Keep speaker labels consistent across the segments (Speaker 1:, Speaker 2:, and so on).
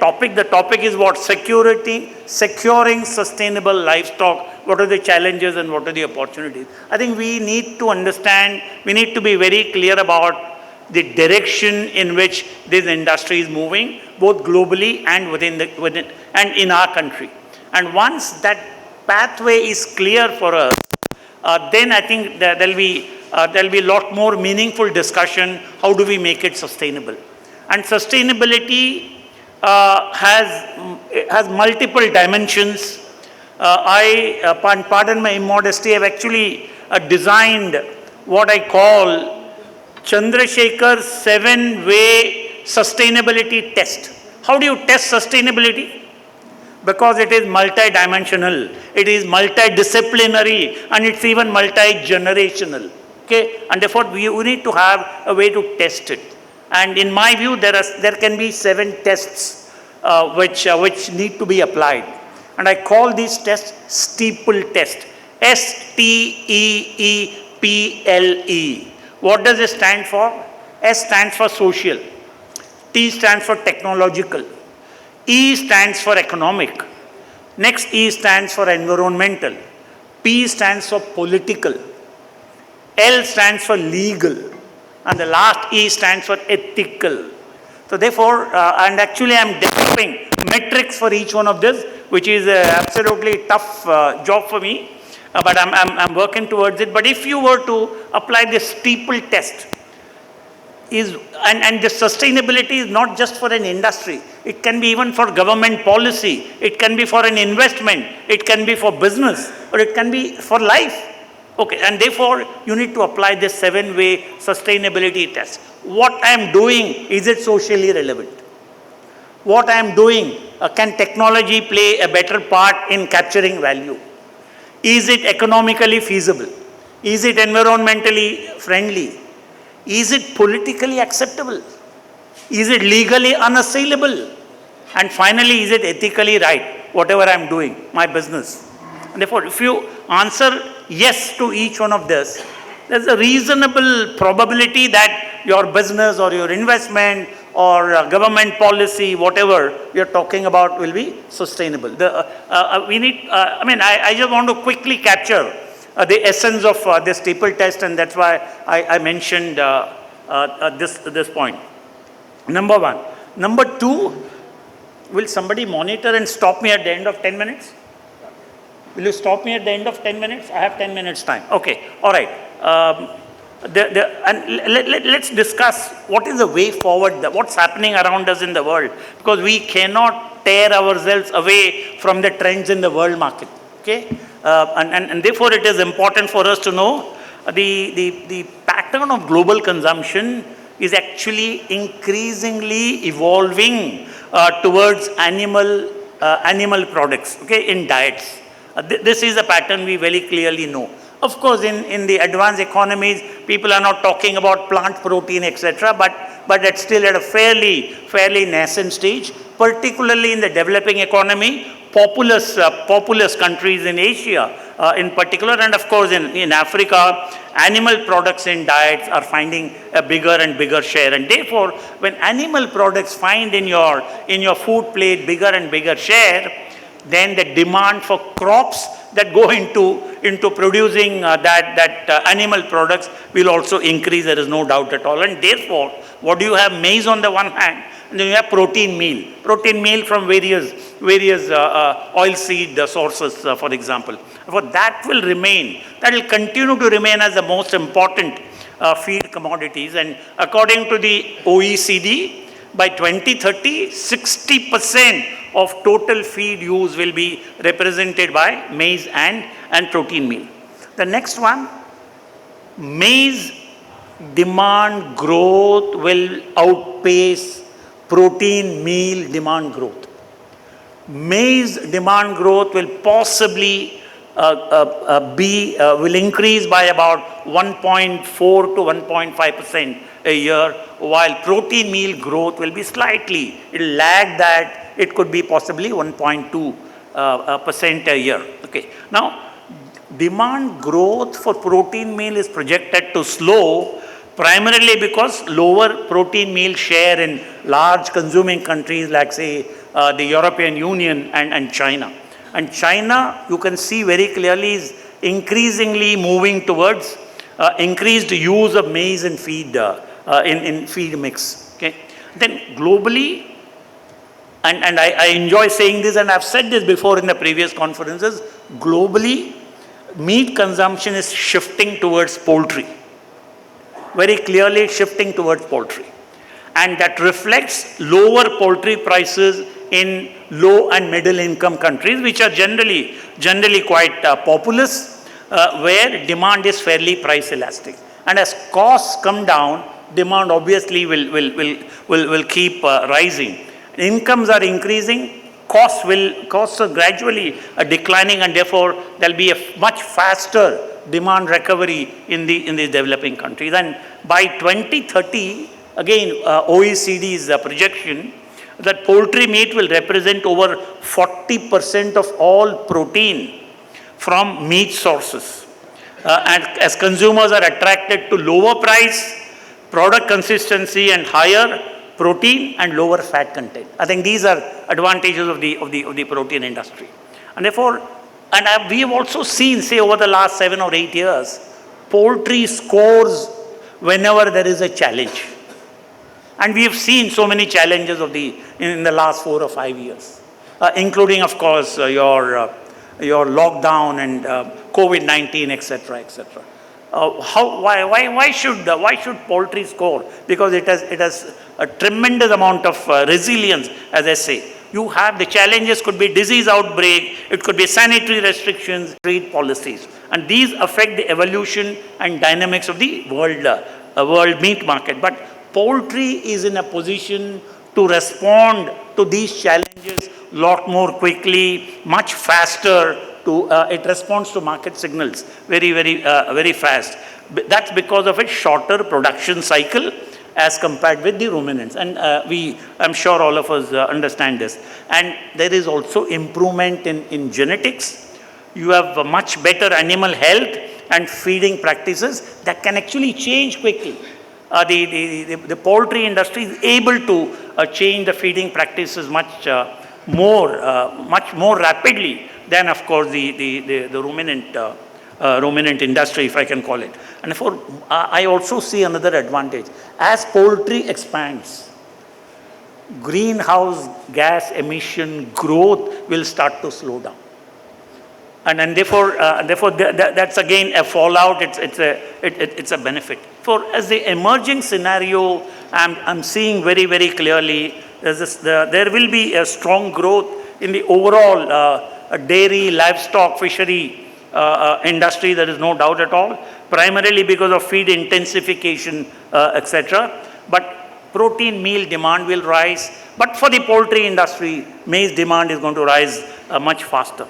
Speaker 1: topic. The topic is what? Securing sustainable livestock. What are the challenges and what are the opportunities? I think we need to understand, we need to be very clear about the direction in which this industry is moving, both globally and within and in our country. And once that pathway is clear for us, then I think there'll be a lot more meaningful discussion. How do we make it sustainable? And sustainability has multiple dimensions. Pardon my immodesty, I've actually designed what I call Chandrasekhar's 7-way sustainability test. How do you test sustainability? Because it is multidimensional, it is multidisciplinary, and it's even multi-generational. Okay, and therefore we need to have a way to test it. And in my view, there can be 7 tests which need to be applied. And I call these tests steeple test. STEEPLE. What does it stand for? S stands for social. T stands for technological. E stands for economic. Next E stands for environmental. P stands for political. L stands for legal. And the last E stands for ethical. So therefore, and actually I'm developing metrics for each one of this, which is absolutely tough job for me. But I'm working towards it. But if you were to apply this steeple test, and the sustainability is not just for an industry, it can be even for government policy, it can be for an investment, it can be for business, or it can be for life. Okay, and therefore you need to apply this 7-way sustainability test. What I am doing, is it socially relevant? What I am doing, can technology play a better part in capturing value? Is it economically feasible? Is it environmentally friendly? Is it politically acceptable? Is it legally unassailable? And finally, is it ethically right, whatever I am doing, my business? And therefore, if you answer yes to each one of this, there's a reasonable probability that your business or your investment or government policy, whatever you're talking about, will be sustainable. I just want to quickly capture the essence of this steeple test, and that's why I mentioned this point. Number 1. Number 2, will somebody monitor and stop me at the end of 10 minutes? Will you stop me at the end of 10 minutes? I have 10 minutes time. Okay, all right. Let's discuss what is the way forward, what's happening around us in the world, because we cannot tear ourselves away from the trends in the world market. Okay, and therefore it is important for us to know the pattern of global consumption is actually increasingly evolving towards animal products. Okay, in diets. This is a pattern we very clearly know. Of course, in the advanced economies, people are not talking about plant protein, etc., but it's still at a fairly nascent stage, particularly in the developing economy, populous countries in Asia in particular, and of course in Africa, animal products in diets are finding a bigger and bigger share. And therefore, when animal products find in your food plate bigger and bigger share, then the demand for crops that go into producing that animal products will also increase. There is no doubt at all. And therefore, what do you have? Maize on the one hand, and then you have protein meal from various oilseed sources, for example. For that will continue to remain as the most important feed commodities. And according to the OECD, by 2030, 60% of total feed use will be represented by maize and protein meal. The next one, maize demand growth will outpace protein meal demand growth. Maize demand growth will possibly will increase by about 1.4 to 1.5% a year, while protein meal growth will be slightly, it will lag that. It could be possibly 1.2% a year. Okay. Now, demand growth for protein meal is projected to slow, primarily because lower protein meal share in large consuming countries like, say, the European Union and China. And China, you can see very clearly, is increasingly moving towards increased use of maize in feed, in feed mix. Okay? Then globally, and I enjoy saying this, and I've said this before in the previous conferences, globally, meat consumption is shifting towards poultry. Very clearly shifting towards poultry. And that reflects lower poultry prices in low and middle income countries, which are generally quite populous, where demand is fairly price elastic. And as costs come down, demand obviously will keep rising. Incomes are increasing, costs are gradually declining, and therefore there'll be a much faster demand recovery in the developing countries. And by 2030, again, OECD's projection that poultry meat will represent over 40% of all protein from meat sources. And as consumers are attracted to lower price, product consistency, and higher protein and lower fat content. I think these are advantages of the protein industry. And therefore, we have also seen, say, over the last 7 or 8 years, poultry scores whenever there is a challenge. And we have seen so many challenges in the last 4 or 5 years, including, of course, your lockdown and COVID-19, etc., etc. Why should poultry score? Because it has a tremendous amount of resilience, as I say. You have the challenges, could be disease outbreak, it could be sanitary restrictions, trade policies, and these affect the evolution and dynamics of the world meat market. But poultry is in a position to respond to these challenges a lot more quickly, much faster. It responds to market signals very fast. That's because of its shorter production cycle as compared with the ruminants. And I'm sure all of us understand this. And there is also improvement in genetics. You have a much better animal health and feeding practices that can actually change quickly. The poultry industry is able to change the feeding practices much more rapidly than, of course, the ruminant industry, if I can call it. And therefore, I also see another advantage. As poultry expands, greenhouse gas emission growth will start to slow down. And therefore, that's again a fallout. It's a benefit. For as the emerging scenario, I'm seeing very clearly there will be a strong growth in the overall dairy, livestock, fishery industry. There is no doubt at all. Primarily because of feed intensification, etc. But protein meal demand will rise. But for the poultry industry, maize demand is going to rise much faster.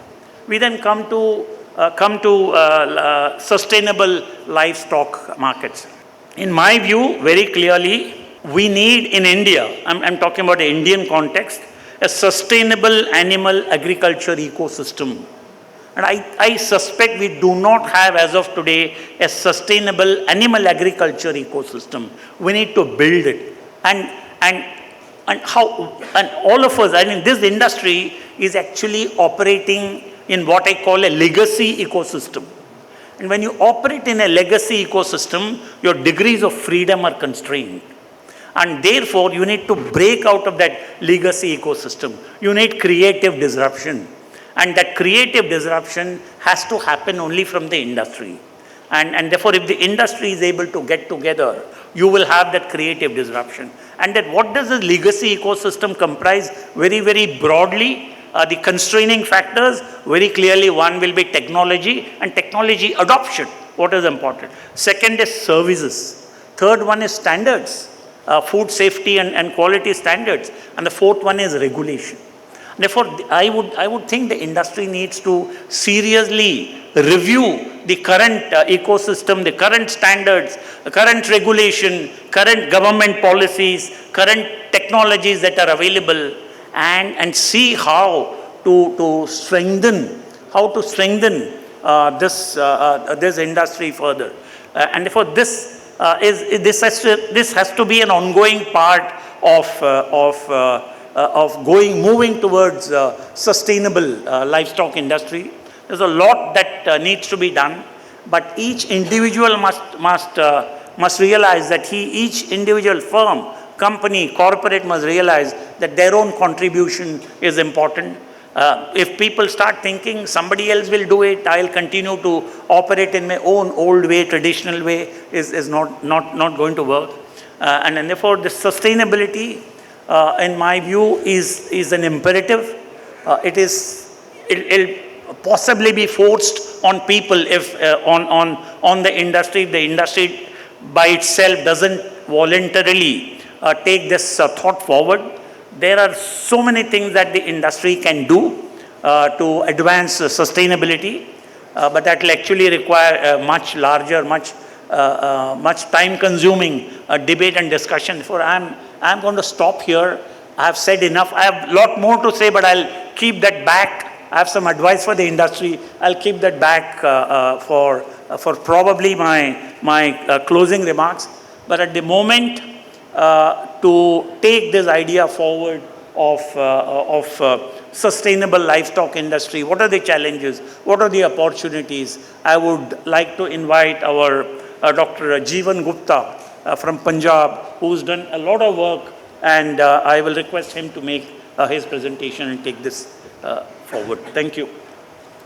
Speaker 1: We then come to sustainable livestock markets. In my view, very clearly, we need in India, I'm talking about the Indian context, a sustainable animal agriculture ecosystem. And I suspect we do not have, as of today, a sustainable animal agriculture ecosystem. We need to build it. And all of us, I mean, this industry is actually operating in what I call a legacy ecosystem. And when you operate in a legacy ecosystem, your degrees of freedom are constrained. And therefore, you need to break out of that legacy ecosystem. You need creative disruption. And that creative disruption has to happen only from the industry. And therefore, if the industry is able to get together, you will have that creative disruption. And that what does the legacy ecosystem comprise? Very broadly, the constraining factors, very clearly one will be technology and technology adoption. What is important? Second is services. Third one is standards, food safety and quality standards. And the fourth one is regulation. Therefore, I would think the industry needs to seriously review the current ecosystem, the current standards, the current regulation, current government policies, current technologies that are available, and see how to strengthen this industry further. And therefore, this has to be an ongoing part of moving towards sustainable livestock industry. There's a lot that needs to be done, but each individual must realize that each individual firm, company, corporate must realize that their own contribution is important. If people start thinking somebody else will do it, I'll continue to operate in my own old way, traditional way, is not going to work. And therefore, the sustainability, in my view, is an imperative. It'll possibly be forced on people if on the industry by itself doesn't voluntarily take this thought forward. There are so many things that the industry can do to advance sustainability, but that will actually require a much larger, much time-consuming debate and discussion. For I'm going to stop here. I have said enough. I have a lot more to say, but I'll keep that back. I have some advice for the industry. I'll keep that back for probably my closing remarks. But at the moment, to take this idea forward of sustainable livestock industry, what are the challenges? What are the opportunities? I would like to invite our Dr. Jeevan Gupta from Punjab, who's done a lot of work, and I will request him to make his presentation and take this forward. Thank you.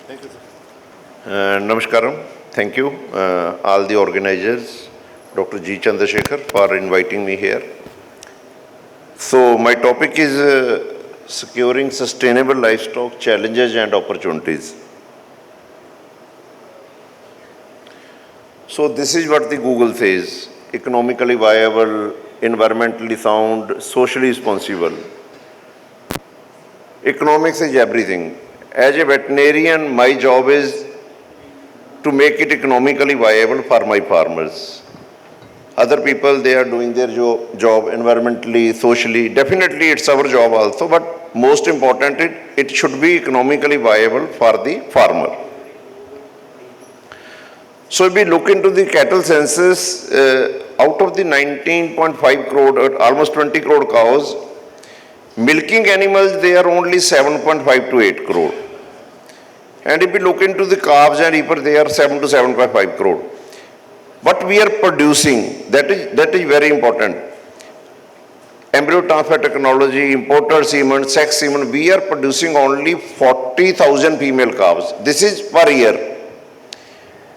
Speaker 2: Thank you, sir. Namaskaram. Thank you, all the organizers, Dr. G. Chandrasekhar, for inviting me here. So my topic is securing sustainable livestock challenges and opportunities. So this is what the Google says: economically viable, environmentally sound, socially responsible. Economics is everything. As a veterinarian, my job is to make it economically viable for my farmers. Other people, they are doing their job environmentally, socially. Definitely, it's our job also, but most important, it should be economically viable for the farmer. So if we look into the cattle census, out of the 19.5 crore, almost 20 crore cows, milking animals, they are only 7.5 to 8 crore. And if we look into the calves and heifers, they are 7 to 7.5 crore. What we are producing, that is very important. Embryo transfer technology, imported semen, sex semen, we are producing only 40,000 female calves. This is per year.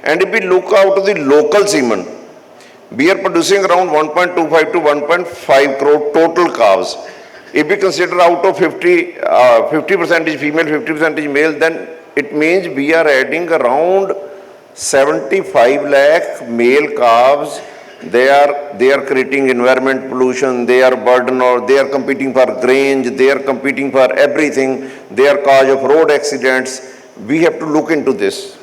Speaker 2: And if we look out to the local semen, we are producing around 1.25 to 1.5 crore total calves. If we consider out of 50% is female, 50% is male, then it means we are adding around 75 lakh male calves. They are creating environment pollution, they are burden, or they are competing for grains, they are competing for everything, they are cause of road accidents. We have to look into this.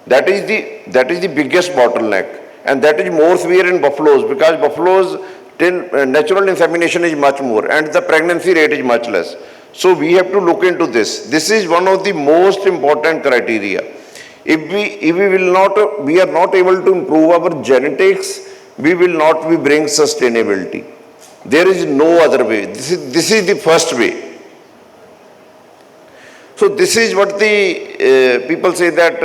Speaker 2: That is the biggest bottleneck, and that is more severe in buffaloes, because buffaloes till natural insemination is much more and the pregnancy rate is much less. So we have to look into this. This is one of the most important criteria. If we are not able to improve our genetics, we will not bring sustainability. There is no other way. This is the first way. So this is what the people say that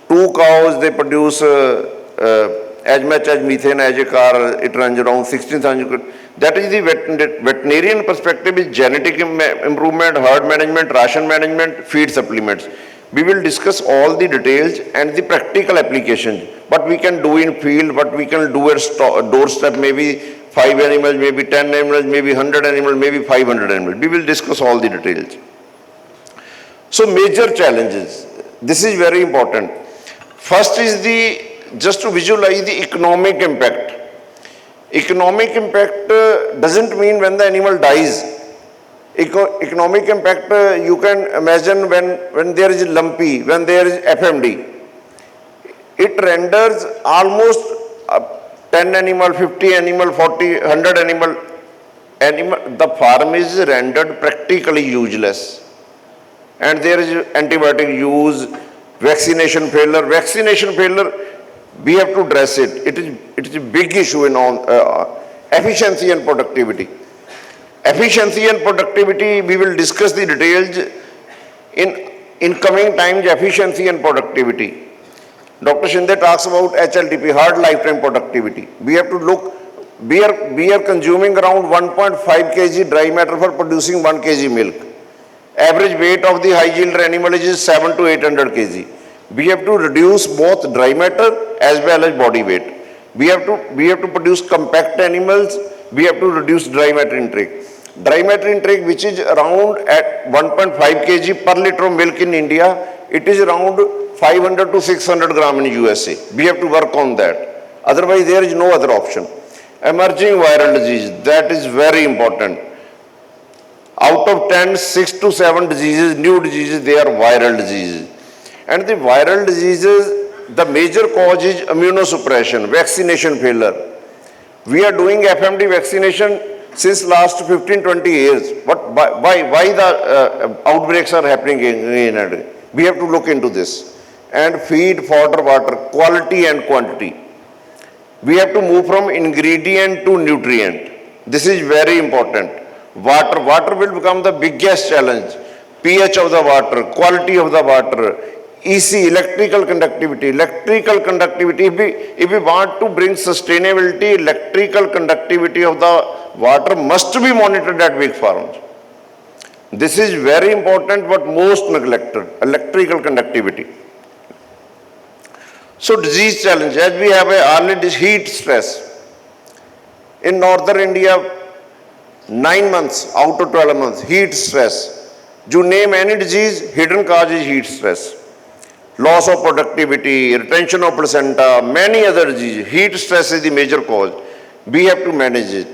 Speaker 2: 2 cows, they produce as much as methane as a car. It runs around 16,000. That is the veterinarian perspective, is genetic improvement, herd management, ration management, feed supplements. We will discuss all the details and the practical applications. What we can do in field, what we can do at doorstep, maybe 5 animals, maybe 10 animals, maybe 100 animals, maybe 500 animals. We will discuss all the details. So major challenges. This is very important. First is just to visualize the economic impact. Economic impact doesn't mean when the animal dies. Economic impact, you can imagine when there is lumpy, when there is FMD. It renders almost 10 animal, 50 animal, 40, 100 animal, the farm is rendered practically useless. And there is antibiotic use, vaccination failure. Vaccination failure, we have to address it. It is a big issue in efficiency and productivity. Efficiency and productivity, we will discuss the details in coming times, efficiency and productivity. Dr. Shinde talks about HLTP, hard lifetime productivity. We have to look, we are consuming around 1.5 kg dry matter for producing 1 kg milk. Average weight of the high yield animal is 700 to 800 kg. We have to reduce both dry matter as well as body weight. We have to produce compact animals. We have to reduce dry matter intake. Dry matter intake, which is around at 1.5 kg per liter of milk in India, it is around 500 to 600 gram in USA. We have to work on that. Otherwise, there is no other option. Emerging viral disease, that is very important. Out of 10, 6 to 7 diseases, new diseases, they are viral diseases. And the viral diseases, the major cause is immunosuppression, vaccination failure. We are doing FMD vaccination since last 15-20 years. But why the outbreaks are happening again? We have to look into this. And feed, fodder, water, quality and quantity. We have to move from ingredient to nutrient. This is very important. Water will become the biggest challenge. pH of the water, quality of the water, EC, electrical conductivity. If we want to bring sustainability, electrical conductivity of the water must be monitored at big farms. This is very important but most neglected, electrical conductivity. So disease challenge, as we have already heat stress. In northern India, 9 months out of 12 months, heat stress. You name any disease, hidden cause is heat stress. Loss of productivity, retention of placenta, many other diseases. Heat stress is the major cause. We have to manage it.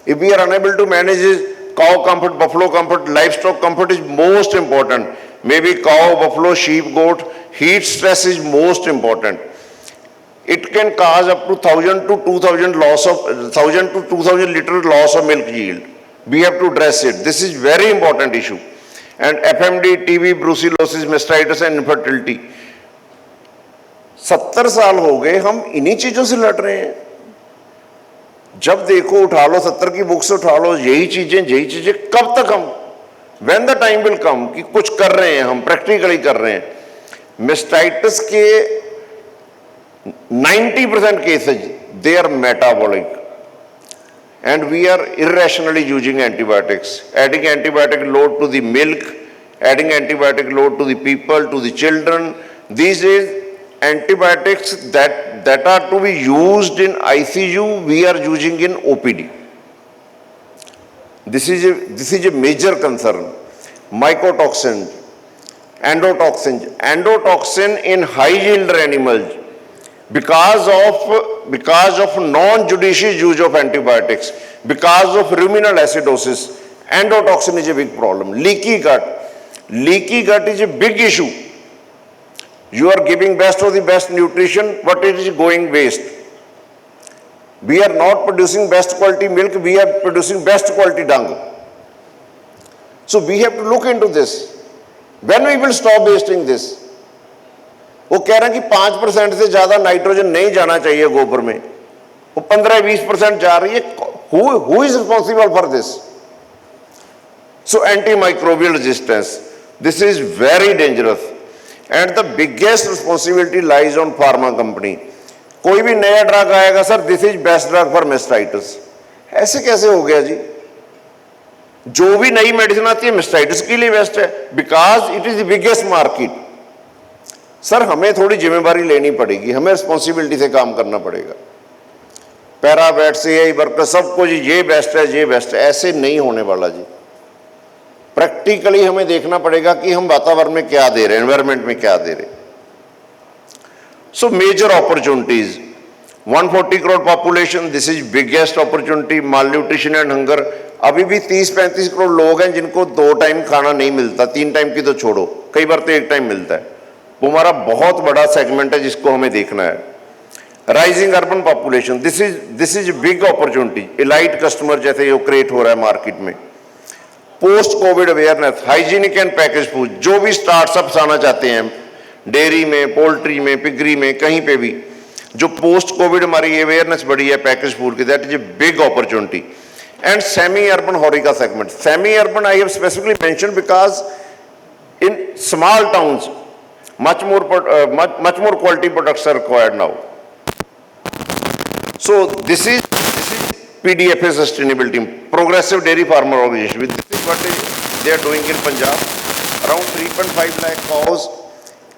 Speaker 2: If we are unable to manage it, cow comfort, buffalo comfort, livestock comfort is most important. Maybe cow, buffalo, sheep, goat, heat stress is most important. It can cause up to 1,000 to 2,000 loss of 1,000 to 2,000 liter loss of milk yield. We have to address it. This is very important issue. And FMD, TB, brucellosis, mastitis and infertility. 70 साल हो गए हम इन्हीं चीजों से लड़ रहे हैं. जब देखो उठा लो 70 की बुक से उठा लो यही चीजें कब तक हम when the time will come कि कुछ कर रहे हैं हम प्रैक्टिकली कर रहे हैं. मेस्टाइटिस के 90% cases they are metabolic and we are irrationally using antibiotics, adding antibiotic load to the milk, adding antibiotic load to the people, to the children. These days antibiotics that are to be used in ICU, we are using in OPD. This is a major concern. Mycotoxin, endotoxin in high yield animals because of non-judicious use of antibiotics, because of ruminal acidosis. Endotoxin is a big problem. Leaky gut is a big issue. You are giving best of the best nutrition, but it is going waste. We are not producing best quality milk, we are producing best quality dung. So we have to look into this. When we will stop wasting this? वो कह रहे हैं कि 5% से ज़्यादा nitrogen नहीं जाना चाहिए गोबर में, वो 15-20% जा रही है. Who is responsible for this? So antimicrobial resistance, this is very dangerous. And the biggest responsibility lies on pharma company. कोई भी नया ड्रग आएगा sir this is best drug for mastitis. ऐसे कैसे हो गया जी? जो भी नई मेडिसिन आती है मेस्टाइटिस के लिए बेस्ट है because it is the biggest market. Sir हमें थोड़ी जिम्मेदारी लेनी पड़ेगी, हमें रिस्पॉन्सिबिलिटी से काम करना पड़ेगा. पैराबैट से यही वर्कर सबको जी ये बेस्ट है ये बेस्ट है, ऐसे नहीं होने वाला जी. प्रैक्टिकली हमें देखना पड़ेगा कि हम वातावरण में क्या दे रहे हैं, एनवायरनमेंट में क्या दे रहे हैं. So major opportunities, 140 crore population, this is biggest opportunity. Malnutrition and hunger, अभी भी 30-35 करोड़ लोग हैं जिनको 2 टाइम खाना नहीं मिलता, 3 टाइम की तो छोड़ो, कई बार तो 1 टाइम मिलता है. वो हमारा बहुत बड़ा सेगमेंट है जिसको हमें देखना है. Rising urban population, this is big opportunity. Elite customer जैसे जो क्रिएट हो रहा है मार्केट में. Post Covid awareness, hygienic and package food, जो भी स्टार्टअप्स आना चाहते हैं डेयरी में, पोल्ट्री में, पिगरी में, कहीं पे भी, जो पोस्ट कोविड हमारी अवेयरनेस बढ़ी है पैकेज फूड की, that is a big opportunity. and semi-urban horeca segment. Semi-urban I have specifically mentioned because in small towns, much more quality products are required now. So this is PDFA sustainability, Progressive Dairy Farmer Organization. This is what they are doing in Punjab. Around 3.5 lakh cows.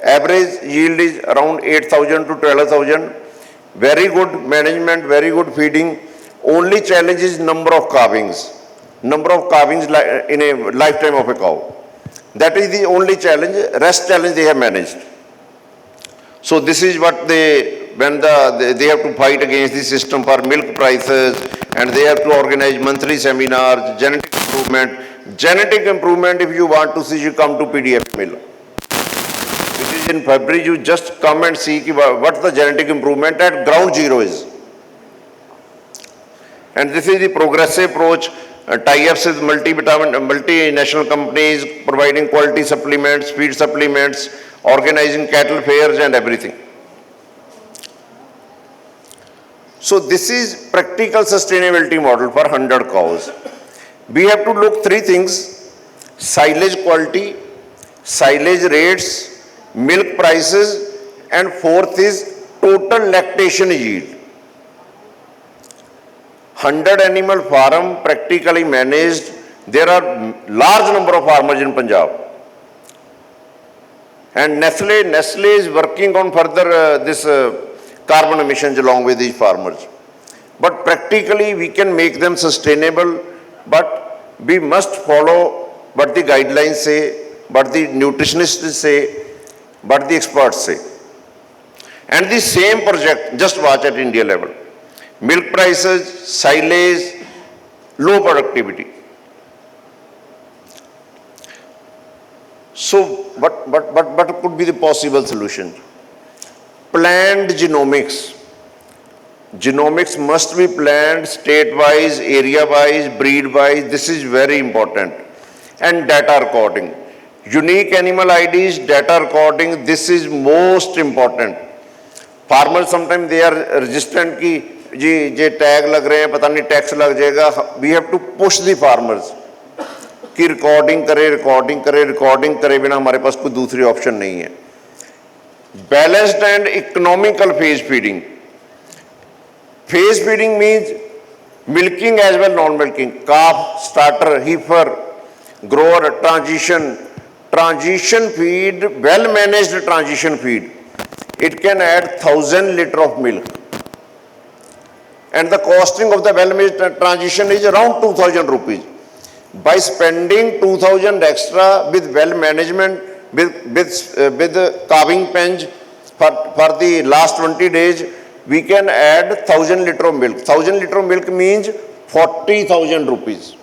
Speaker 2: Average yield is around 8,000 to 12,000. Very good management, very good feeding. Only challenge is number of calvings. Number of calvings in a lifetime of a cow. That is the only challenge. Rest challenge they have managed. So this is what they have to fight against the system for milk prices, and they have to organize monthly seminars, genetic improvement. Genetic improvement, if you want to see, you come to PDF mill. Which is in February, you just come and see what the genetic improvement at ground zero is. And this is the progressive approach, tie-ups with multinational companies, providing quality supplements, feed supplements, organizing cattle fairs and everything. So this is practical sustainability model for 100 cows. We have to look three things: silage quality, silage rates, milk prices, and fourth is total lactation yield. 100 animal farm practically managed. There are large number of farmers in Punjab. And Nestle is working on further carbon emissions along with these farmers. But practically we can make them sustainable, but we must follow what the guidelines say, what the nutritionists say, what the experts say. And the same project, just watch at India level. Milk prices, silage, low productivity. So, what could be the possible solution? Planned genomics. Genomics must be planned state-wise, area-wise, breed-wise. This is very important. And data recording. Unique animal IDs, data recording, this is most important. Farmers sometimes they are resistant ki je tag lag rahe hain, pata nahi tax lag jayega. We have to push the farmers कि recording करे बिना हमारे पास कोई दूसरी option नहीं है. Balanced and economical phase feeding. Phase feeding means milking as well non milking, calf, starter, heifer, grower, transition feed, well managed transition feed, it can add 1,000 liters of milk, and the costing of the well managed transition is around 2,000 rupees. By spending 2,000 extra with well management, with calving pens for the last 20 days, we can add 1,000 liters of milk. 1,000 liters of milk means 40,000 rupees.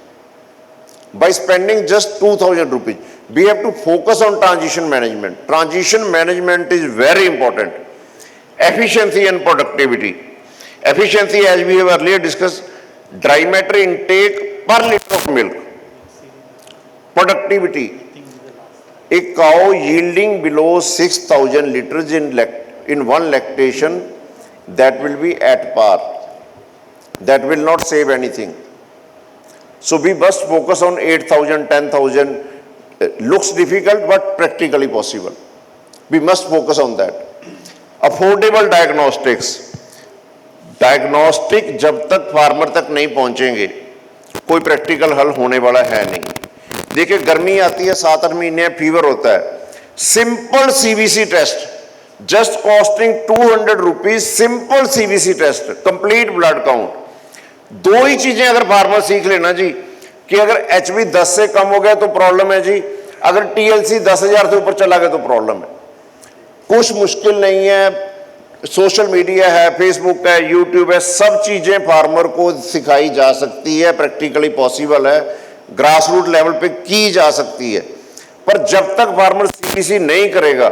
Speaker 2: By spending just 2,000 rupees, we have to focus on transition management. Transition management is very important. Efficiency and productivity. Efficiency, as we have earlier discussed, dry matter intake per liter of milk. Productivity. A cow yielding below 6,000 liters in one lactation, that will be at par. That will not save anything. So we must focus on 8,000, 10,000. Looks difficult but practically possible. We must focus on that. Affordable diagnostics. Diagnostic जब तक farmer तक नहीं पहुंचेंगे कोई practical हल होने वाला है नहीं. देखिए गर्मी आती है, 7-8 महीने फीवर होता है. Simple CBC test, just costing 200 rupees. Simple CBC test, complete blood count. दो ही चीजें अगर फार्मर सीख लेना जी, कि अगर HB 10 से कम हो गया तो प्रॉब्लम है जी, अगर TLC 10,000 से ऊपर चला गया तो प्रॉब्लम है. कुछ मुश्किल नहीं है. सोशल मीडिया है, फेसबुक है, यूट्यूब है, सब चीजें फार्मर को सिखाई जा सकती है, प्रैक्टिकली पॉसिबल है, ग्रास रूट लेवल पे की जा सकती है. पर जब तक फार्मर सीबीसी नहीं करेगा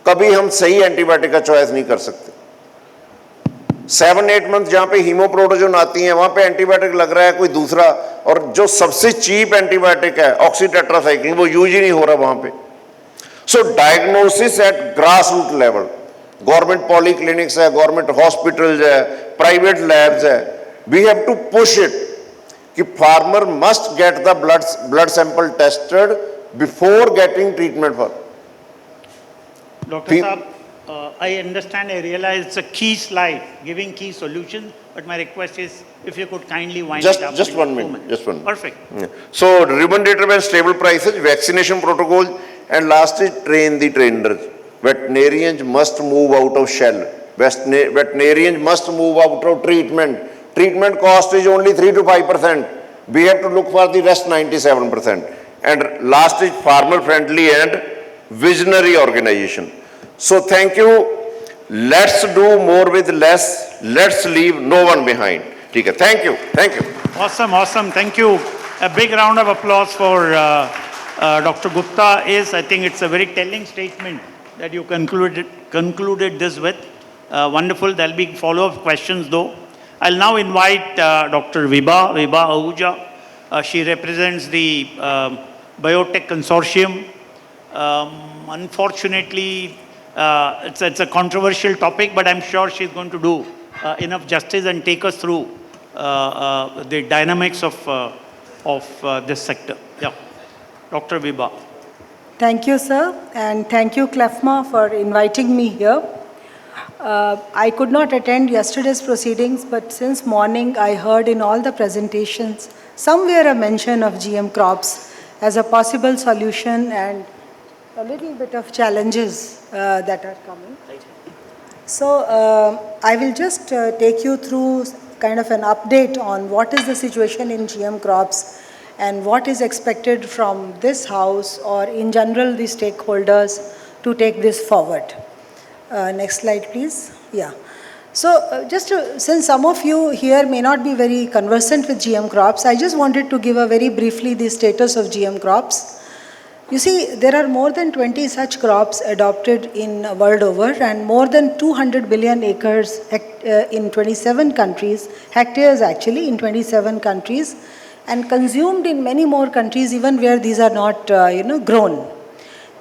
Speaker 2: कभी हम सही एंटीबायोटिक का चॉइस नहीं कर सकते. 7-8 मंथ जहाँ पे हीमोप्रोटोजोन आती हैं वहाँ पे एंटीबायोटिक लग रहा है कोई दूसरा, और जो सबसे चीप एंटीबायोटिक है ऑक्सीटेट्रासाइक्लिन वो यूज ही नहीं हो रहा वहाँ पे. So diagnosis at grass root level. Government polyclinics है, गवर्नमेंट हॉस्पिटल्स है, प्राइवेट लैब्स है. We have to push it. कि farmer must get the blood sample tested before getting treatment for.
Speaker 1: Dr. Saab, I understand, I realize it's a key slide, giving key solutions, but my request is if you could kindly wind it up.
Speaker 2: Just 1
Speaker 1: in 2
Speaker 2: minute,
Speaker 1: minutes.
Speaker 2: just 1 minute.
Speaker 1: Perfect.
Speaker 2: Yeah. So, remunerative and stable prices, vaccination protocols, and last is train the trainers. Veterinarians must move out of shell. Veterinarians must move out of treatment. Treatment cost is only 3 to 5%. We have to look for the rest 97%. And last is farmer friendly and visionary organization. So thank you. Let's do more with less. Let's leave no one behind. Okay. Thank you. Thank you.
Speaker 1: Awesome, awesome. Thank you. A big round of applause for Dr. Gupta. I think it's a very telling statement that you concluded this with. Wonderful. There'll be follow-up questions though. I'll now invite Dr. Vibha Ahuja. She represents the Biotech Consortium. Unfortunately, it's a controversial topic, but I'm sure she's going to do enough justice and take us through the dynamics of this sector. Yeah, Dr. Vibha.
Speaker 3: Thank you, sir, and thank you, CLFMA, for inviting me here. I could not attend yesterday's proceedings, but since morning I heard in all the presentations somewhere a mention of GM crops as a possible solution and a little bit of challenges that are coming. So I will just take you through kind of an update on what is the situation in GM crops and what is expected from this house or in general the stakeholders to take this forward. Next slide, please. Yeah. So since some of you here may not be very conversant with GM crops, I just wanted to give a very briefly the status of GM crops. You see, there are more than 20 such crops adopted in world over and more than 200 billion acres in 27 countries, hectares actually in 27 countries, and consumed in many more countries even where these are not grown.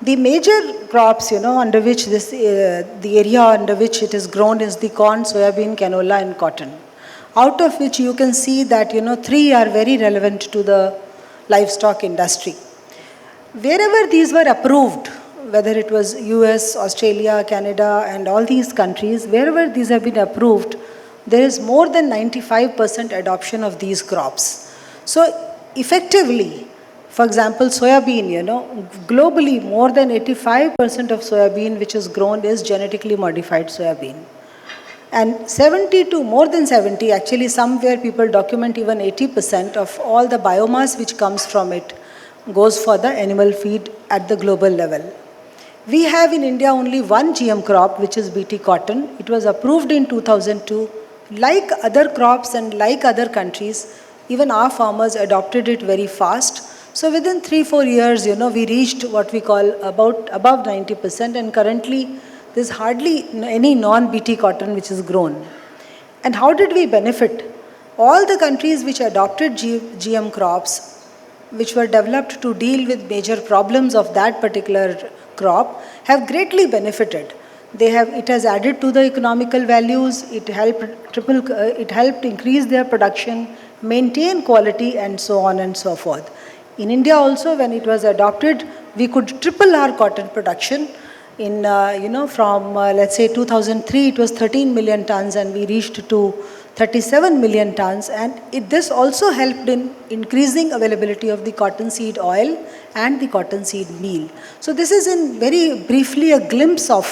Speaker 3: The major crops, under which this, the area under which it is grown is the corn, soybean, canola and cotton. Out of which you can see that, 3 are very relevant to the livestock industry. Wherever these were approved, whether it was US, Australia, Canada and all these countries, wherever these have been approved, there is more than 95% adoption of these crops. So effectively, for example, soybean, globally more than 85% of soybean which is grown is genetically modified soybean. And more than 70, actually somewhere people document even 80% of all the biomass which comes from it goes for the animal feed at the global level. We have in India only one GM crop, which is BT cotton. It was approved in 2002. Like other crops and like other countries, even our farmers adopted it very fast. So within 3-4 years, we reached what we call above 90%, and currently there's hardly any non-BT cotton which is grown. And how did we benefit? All the countries which adopted GM crops, which were developed to deal with major problems of that particular crop, have greatly benefited. It has added to the economical values, it helped increase their production, maintain quality and so on and so forth. In India also, when it was adopted, we could triple our cotton production. From let's say 2003, it was 13 million tons and we reached to 37 million tons, and this also helped in increasing availability of the cottonseed oil and the cottonseed meal. So this is in very briefly a glimpse of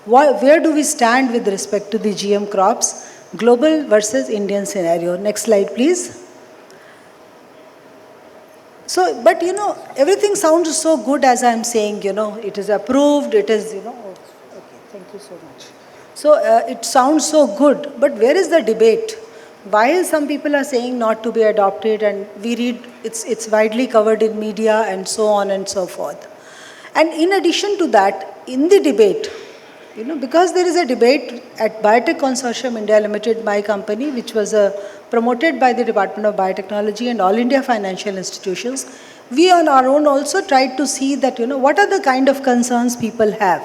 Speaker 3: where do we stand with respect to the GM crops, global versus Indian scenario. Next slide, please. So, but everything sounds so good as I'm saying, it is approved, it is, okay, thank you so much. So it sounds so good, but where is the debate? While some people are saying not to be adopted and we read it's widely covered in media and so on and so forth. And in addition to that, in the debate, because there is a debate at Biotech Consortium India Limited, my company, which was promoted by the Department of Biotechnology and All India Financial Institutions, we on our own also tried to see that, what are the kind of concerns people have.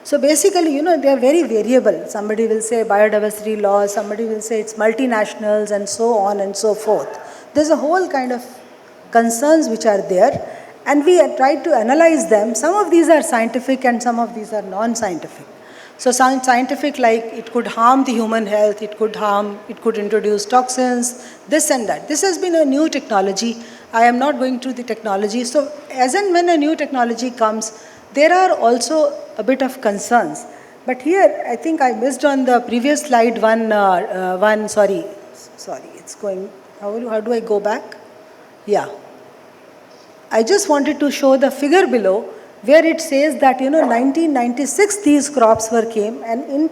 Speaker 3: So basically, they are very variable. Somebody will say biodiversity laws, somebody will say it's multinationals and so on and so forth. There's a whole kind of concerns which are there, and we tried to analyze them. Some of these are scientific and some of these are non-scientific. So scientific, like it could harm the human health, it could introduce toxins, this and that. This has been a new technology. I am not going through the technology. So as and when a new technology comes, there are also a bit of concerns. But here, I think I missed on the previous slide sorry, it's going, how do I go back? Yeah. I just wanted to show the figure below where it says that, 1996 these crops came, and in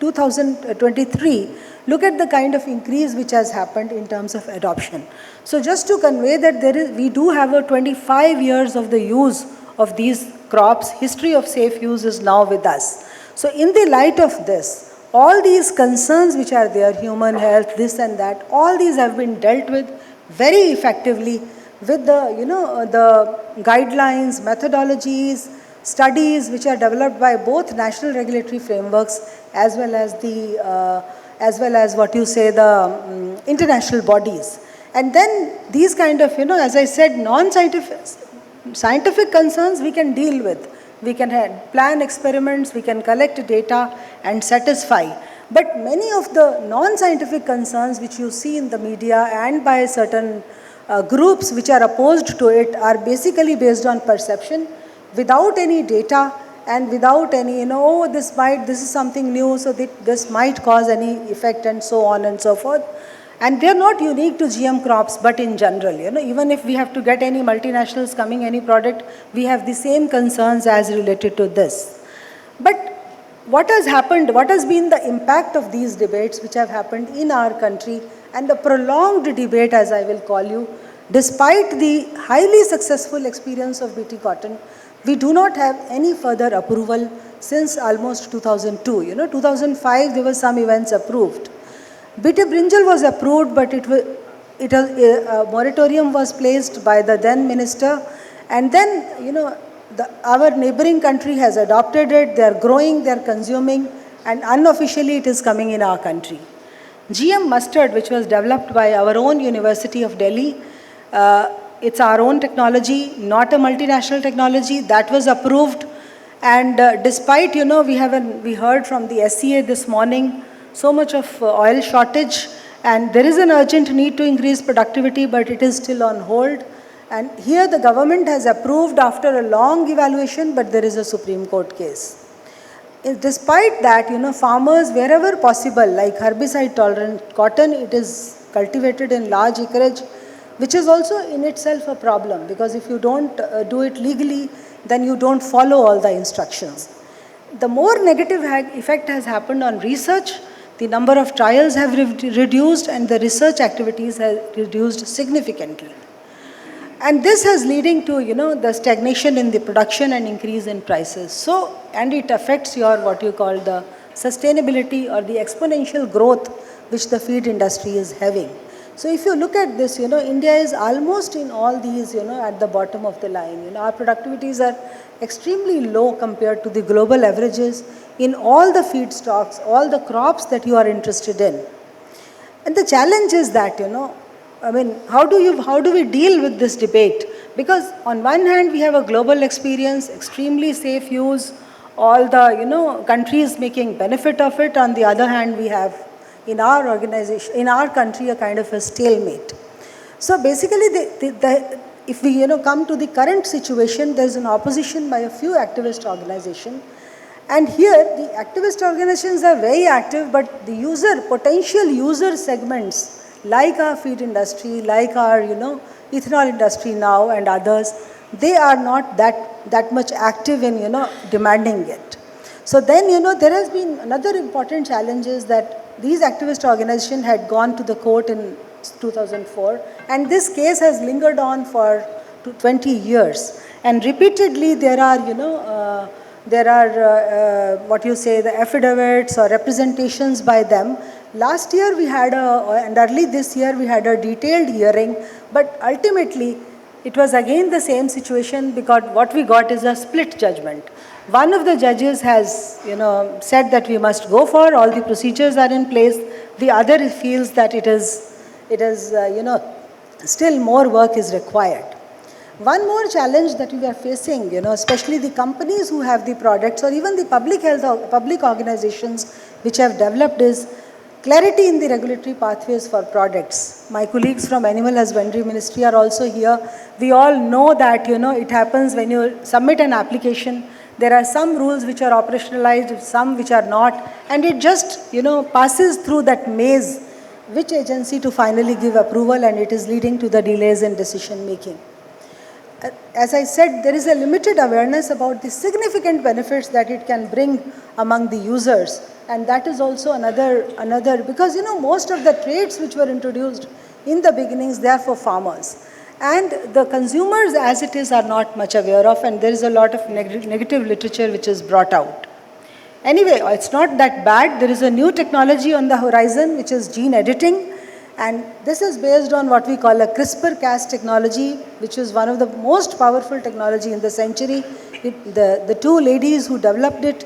Speaker 3: 2023, look at the kind of increase which has happened in terms of adoption. So just to convey that we do have a 25 years of the use of these crops, history of safe use is now with us. So in the light of this, all these concerns which are there, human health, this and that, all these have been dealt with very effectively with the guidelines, methodologies, studies which are developed by both national regulatory frameworks as well as the international bodies. And then these kind of, as I said, scientific concerns we can deal with. We can plan experiments, we can collect data and satisfy. But many of the non-scientific concerns which you see in the media and by certain groups which are opposed to it are basically based on perception without any data and without any, this is something new, so this might cause any effect and so on and so forth. And they're not unique to GM crops, but in general, even if we have to get any multinationals coming, any product, we have the same concerns as related to this. But what has happened, what has been the impact of these debates which have happened in our country, and the prolonged debate, as I will call you, despite the highly successful experience of BT cotton, we do not have any further approval since almost 2002. 2005 there were some events approved. BT brinjal was approved, but a moratorium was placed by the then minister, and then our neighboring country has adopted it. They are growing, they are consuming, and unofficially it is coming in our country. GM mustard, which was developed by our own University of Delhi, it's our own technology, not a multinational technology, that was approved. And despite, we heard from the SCA this morning, so much of oil shortage, and there is an urgent need to increase productivity, but it is still on hold. And here the government has approved after a long evaluation, but there is a Supreme Court case. Despite that, farmers wherever possible, like herbicide tolerant cotton, it is cultivated in large acreage, which is also in itself a problem, because if you don't do it legally, then you don't follow all the instructions. The more negative effect has happened on research. The number of trials have reduced and the research activities have reduced significantly. And this is leading to, the stagnation in the production and increase in prices. So, and it affects your, what you call the sustainability or the exponential growth which the feed industry is having. So if you look at this, India is almost in all these, at the bottom of the line. Our productivities are extremely low compared to the global averages in all the feedstocks, all the crops that you are interested in. And the challenge is that, how do we deal with this debate? Because on one hand, we have a global experience, extremely safe use, all the, countries making benefit of it. On the other hand, we have in our organization, in our country, a kind of a stalemate. So basically, if we, come to the current situation, there's an opposition by a few activist organizations. And here, the activist organizations are very active, but the potential user segments, like our feed industry, like our, ethanol industry now and others, they are not that much active in, demanding it. So then, there has been another important challenge is that these activist organizations had gone to the court in 2004, and this case has lingered on for 20 years. And repeatedly, there are, the affidavits or representations by them. Last year we had and early this year we had a detailed hearing, but ultimately it was again the same situation, because what we got is a split judgment. One of the judges has, said that we must go for, all the procedures are in place. The other feels that it is it is, still more work is required. One more challenge that we are facing, especially the companies who have the products or even the public organizations which have developed is clarity in the regulatory pathways for products. My colleagues from Animal Husbandry Ministry are also here. We all know that, it happens when you submit an application. There are some rules which are operationalized, some which are not, and it just, passes through that maze, which agency to finally give approval, and it is leading to the delays in decision making. As I said, there is a limited awareness about the significant benefits that it can bring among the users. And that is also another because most of the traits which were introduced in the beginnings, they are for farmers. And the consumers as it is are not much aware of, and there is a lot of negative literature which is brought out. Anyway, it's not that bad. There is a new technology on the horizon which is gene editing. And this is based on what we call a CRISPR-Cas technology, which is one of the most powerful technology in the century. The two ladies who developed it,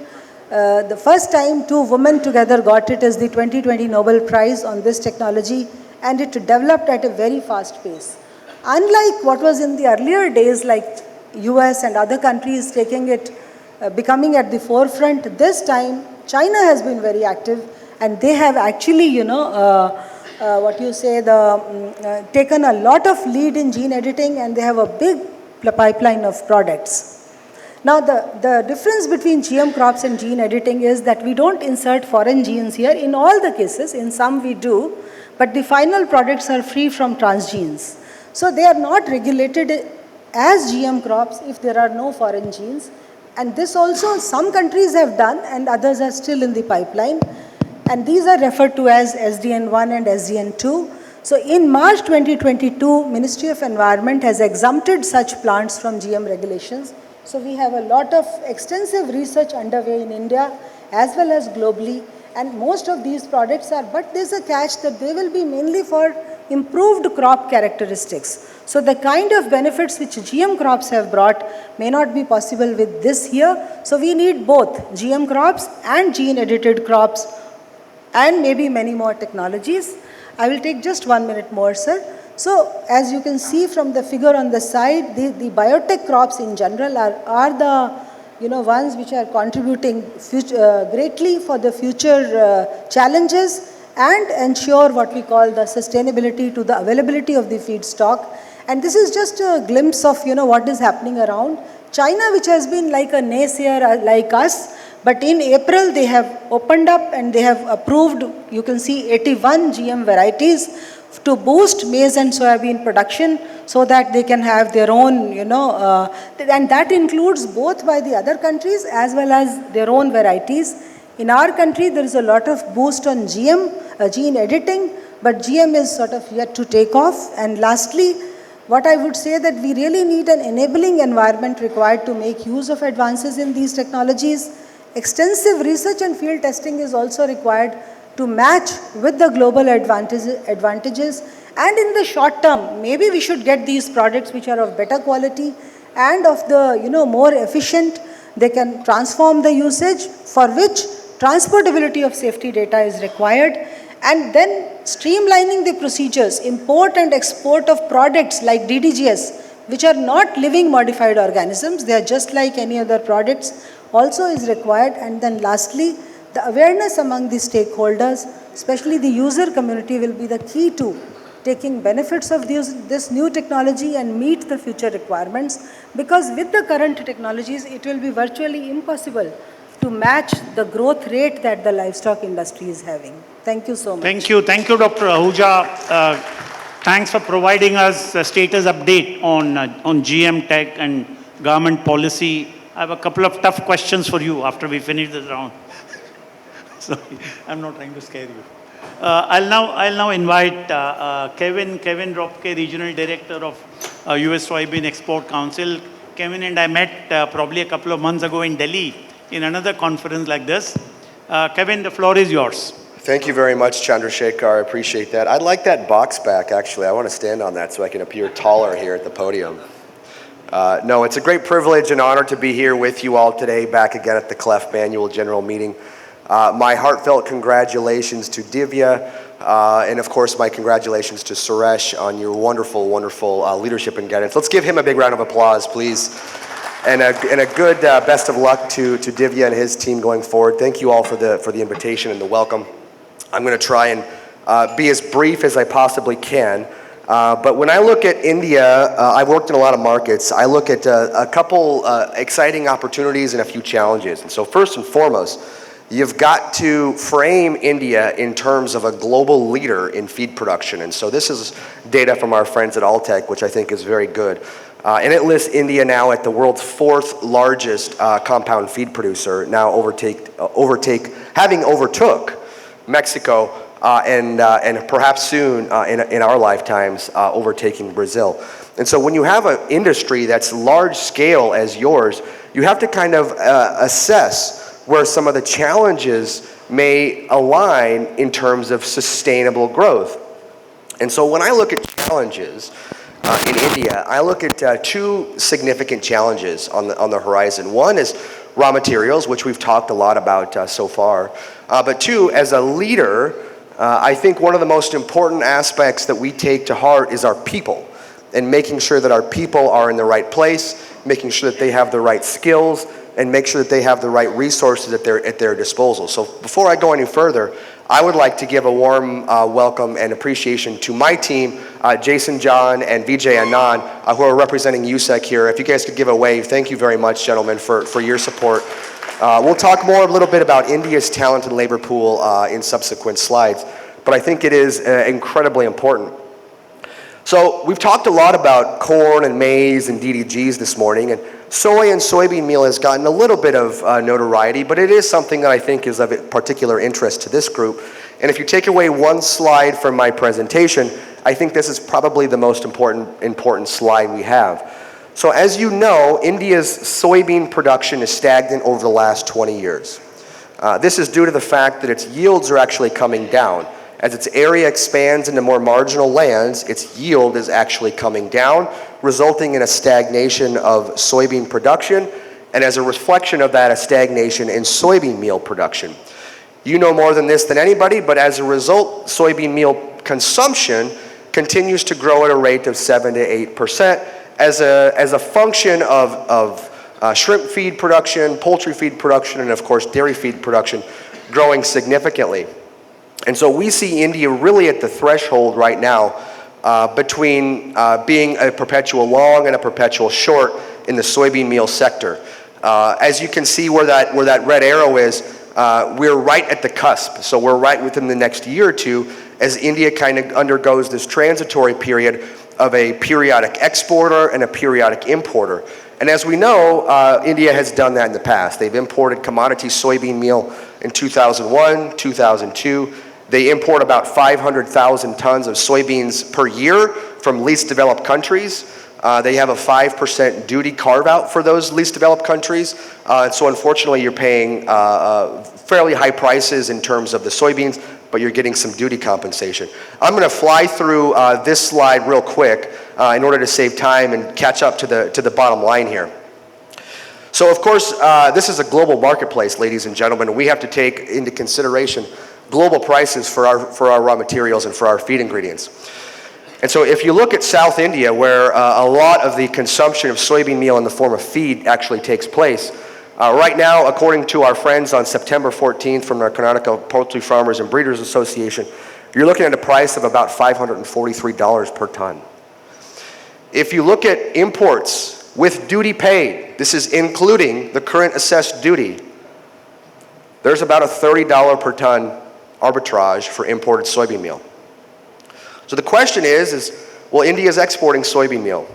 Speaker 3: the first time two women together got it as the 2020 Nobel Prize on this technology, and it developed at a very fast pace. Unlike what was in the earlier days, like US and other countries taking it, becoming at the forefront, this time China has been very active, and they have actually, taken a lot of lead in gene editing, and they have a big pipeline of products. Now, the difference between GM crops and gene editing is that we don't insert foreign genes here in all the cases. In some we do, but the final products are free from transgenes. So they are not regulated as GM crops if there are no foreign genes. And this also some countries have done, and others are still in the pipeline. And these are referred to as SDN1 and SDN2. So in March 2022, Ministry of Environment has exempted such plants from GM regulations. So we have a lot of extensive research underway in India as well as globally, and most of these products are, but there's a catch that they will be mainly for improved crop characteristics. So the kind of benefits which GM crops have brought may not be possible with this here. So we need both GM crops and gene edited crops, and maybe many more technologies. I will take just 1 minute more, sir. So as you can see from the figure on the side, the biotech crops in general are the ones which are contributing greatly for the future challenges and ensure what we call the sustainability to the availability of the feedstock. And this is just a glimpse of what is happening around. China, which has been like a naysayer like us, but in April they have opened up and they have approved, you can see 81 GM varieties to boost maize and soybean production so that they can have their own, and that includes both by the other countries as well as their own varieties. In our country, there is a lot of boost on GM, gene editing, but GM is sort of yet to take off. And lastly, what I would say that we really need an enabling environment required to make use of advances in these technologies. Extensive research and field testing is also required to match with the global advantages. And in the short term, maybe we should get these products which are of better quality and of the more efficient. They can transform the usage, for which transportability of safety data is required. And then streamlining the procedures, import and export of products like DDGS, which are not living modified organisms, they are just like any other products, also is required. And then lastly, the awareness among the stakeholders, especially the user community, will be the key to taking benefits of this new technology and meet the future requirements, because with the current technologies, it will be virtually impossible to match the growth rate that the livestock industry is having. Thank you so much.
Speaker 1: Thank you, Dr. Ahuja. Thanks for providing us a status update on GM tech and government policy. I have a couple of tough questions for you after we finish this round. Sorry, I'm not trying to scare you. I'll now invite Kevin Ropke, Regional Director of US Soybean Export Council. Kevin and I met probably a couple of months ago in Delhi in another conference like this. Kevin, the floor is yours.
Speaker 4: Thank you very much, Chandrasekhar. I appreciate that. I'd like that box back, actually. I want to stand on that so I can appear taller here at the podium. No, it's a great privilege and honor to be here with you all today, back again at the CLFMA Annual General Meeting. My heartfelt congratulations to Divya, And of course, my congratulations to Suresh on your wonderful, wonderful leadership and guidance. Let's give him a big round of applause, please. And a good best of luck to Divya and his team going forward. Thank you all for the invitation and the welcome. I'm going to try and be as brief as I possibly can. But when I look at India, I've worked in a lot of markets. I look at a couple exciting opportunities and a few challenges. And so first and foremost, you've got to frame India in terms of a global leader in feed production. And so this is data from our friends at Alltech, which I think is very good. And it lists India now at the world's 4th largest compound feed producer, now having overtook Mexico and perhaps soon in our lifetimes overtaking Brazil. And so when you have an industry that's large scale as yours, you have to kind of assess where some of the challenges may align in terms of sustainable growth. And so when I look at challenges in India, I look at two significant challenges on the horizon. One is raw materials, which we've talked a lot about so far. But two, as a leader, I think one of the most important aspects that we take to heart is our people, and making sure that our people are in the right place, making sure that they have the right skills, and make sure that they have the right resources at their disposal. So before I go any further, I would like to give a warm welcome and appreciation to my team, Jason John and Vijay Anand, who are representing USEC here. If you guys could give a wave, thank you very much, gentlemen, for your support. We'll talk more a little bit about India's talented labor pool in subsequent slides, but I think it is incredibly important. So we've talked a lot about corn and maize and DDGs this morning, and soy and soybean meal has gotten a little bit of notoriety, but it is something that I think is of particular interest to this group. And if you take away one slide from my presentation, I think this is probably the most important slide we have. So as you know, India's soybean production is stagnant over the last 20 years. This is due to the fact that its yields are actually coming down. As its area expands into more marginal lands, its yield is actually coming down, resulting in a stagnation of soybean production, and as a reflection of that, a stagnation in soybean meal production. You know more than this than anybody, but as a result, soybean meal consumption continues to grow at a rate of 7 to 8% as a function of shrimp feed production, poultry feed production, and of course dairy feed production growing significantly. And so we see India really at the threshold right now between being a perpetual long and a perpetual short in the soybean meal sector. As you can see where that red arrow is, we're right at the cusp. So we're right within the next year or two as India kind of undergoes this transitory period of a periodic exporter and a periodic importer. And as we know, India has done that in the past. They've imported commodity soybean meal in 2001, 2002. They import about 500,000 tons of soybeans per year from least developed countries. They have a 5% duty carve-out for those least developed countries. So unfortunately, you're paying fairly high prices in terms of the soybeans, but you're getting some duty compensation. I'm going to fly through this slide real quick in order to save time and catch up to the bottom line here. So of course, this is a global marketplace, ladies and gentlemen. We have to take into consideration global prices for our raw materials and for our feed ingredients. And so if you look at South India, where a lot of the consumption of soybean meal in the form of feed actually takes place, right now, according to our friends on September 14th from the Karnataka Poultry Farmers and Breeders Association, you're looking at a price of about $543 per ton. If you look at imports with duty paid, this is including the current assessed duty, there's about a $30 per ton arbitrage for imported soybean meal. So the question is well, India's exporting soybean meal.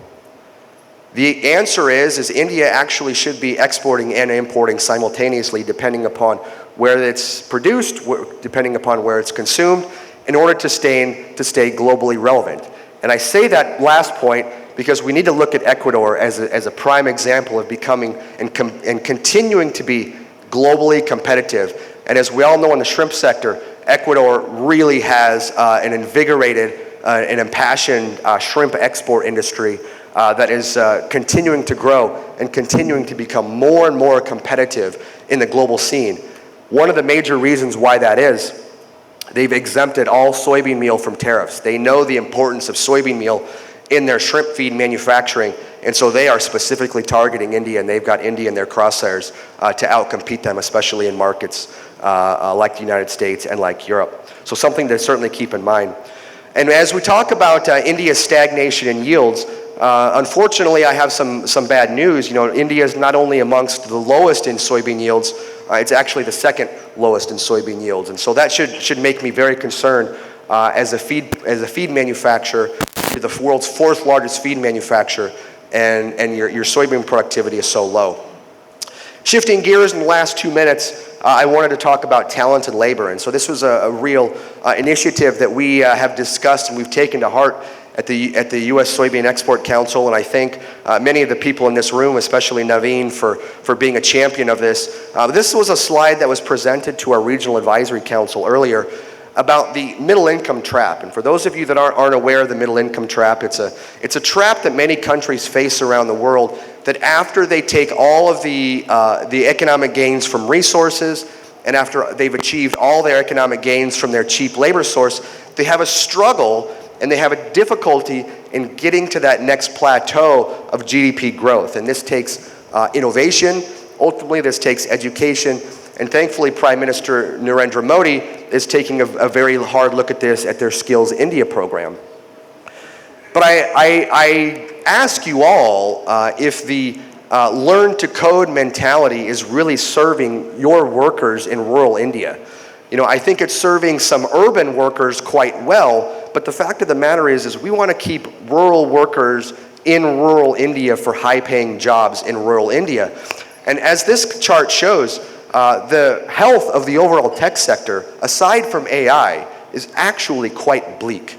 Speaker 4: The answer is India actually should be exporting and importing simultaneously depending upon where it's produced, depending upon where it's consumed, in order to stay globally relevant. And I say that last point because we need to look at Ecuador as a prime example of becoming and continuing to be globally competitive. And as we all know in the shrimp sector, Ecuador really has an invigorated and impassioned shrimp export industry that is continuing to grow and continuing to become more and more competitive in the global scene. One of the major reasons why that is They've exempted all soybean meal from tariffs. They know the importance of soybean meal in their shrimp feed manufacturing, and so they are specifically targeting India, and they've got India in their crosshairs to outcompete them, especially in markets like the United States and like Europe. So something to certainly keep in mind. And as we talk about India's stagnation in yields, unfortunately, I have some bad news. You know, India is not only amongst the lowest in soybean yields, it's actually the second lowest in soybean yields. And so that should make me very concerned as a feed manufacturer. You're the world's fourth largest feed manufacturer, and your soybean productivity is so low. Shifting gears in the last 2 minutes, I wanted to talk about talent and labor. And so this was a real initiative that we have discussed and we've taken to heart at the U.S. Soybean Export Council. And I thank many of the people in this room, especially Naveen, for being a champion of this. This was a slide that was presented to our Regional Advisory Council earlier about the middle income trap. And for those of you that aren't aware of the middle income trap, it's a trap that many countries face around the world, that after they take all of the economic gains from resources, and after they've achieved all their economic gains from their cheap labor source, they have a struggle and they have a difficulty in getting to that next plateau of GDP growth. And this takes innovation, ultimately this takes education, and thankfully Prime Minister Narendra Modi is taking a very hard look at this at their Skills India program. But I ask you all if the learn to code mentality is really serving your workers in rural India. You know, I think it's serving some urban workers quite well, but the fact of the matter is we want to keep rural workers in rural India for high-paying jobs in rural India. And as this chart shows, the health of the overall tech sector, aside from AI, is actually quite bleak.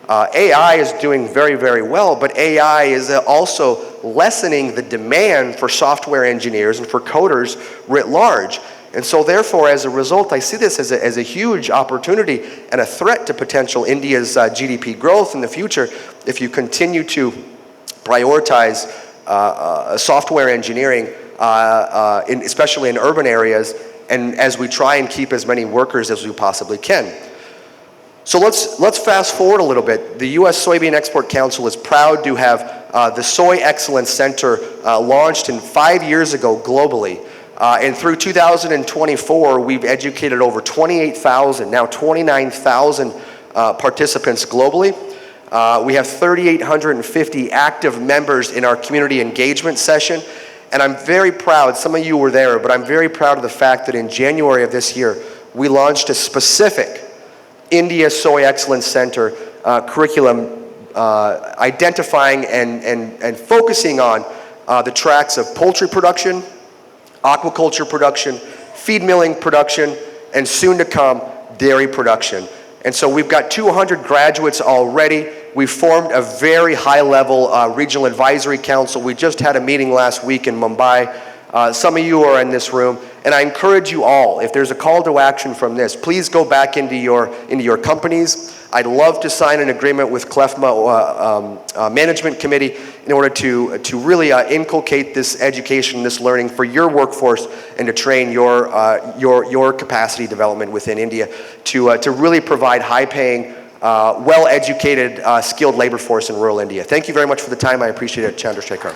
Speaker 4: AI is doing very, very well, but AI is also lessening the demand for software engineers and for coders writ large. And so therefore, as a result, I see this as a huge opportunity and a threat to potential India's GDP growth in the future if you continue to prioritize software engineering, especially in urban areas, and as we try and keep as many workers as we possibly can. So let's fast forward a little bit. The U.S. Soybean Export Council is proud to have the Soy Excellence Center launched 5 years ago globally. And through 2024, we've educated over 28,000, now 29,000 participants globally. We have 3,850 active members in our community engagement session. And I'm very proud, some of you were there, but I'm very proud of the fact that in January of this year, we launched a specific India Soy Excellence Center curriculum identifying and focusing on the tracks of poultry production, aquaculture production, feed milling production, and soon to come, dairy production. And so we've got 200 graduates already. We formed a very high-level regional advisory council. We just had a meeting last week in Mumbai. Some of you are in this room, and I encourage you all, if there's a call to action from this, please go back into your companies. I'd love to sign an agreement with CLFMA Management Committee in order to really inculcate this education, this learning for your workforce, and to train your capacity development within India to really provide high-paying, well-educated, skilled labor force in rural India. Thank you very much for the time. I appreciate it, Chandrasekhar.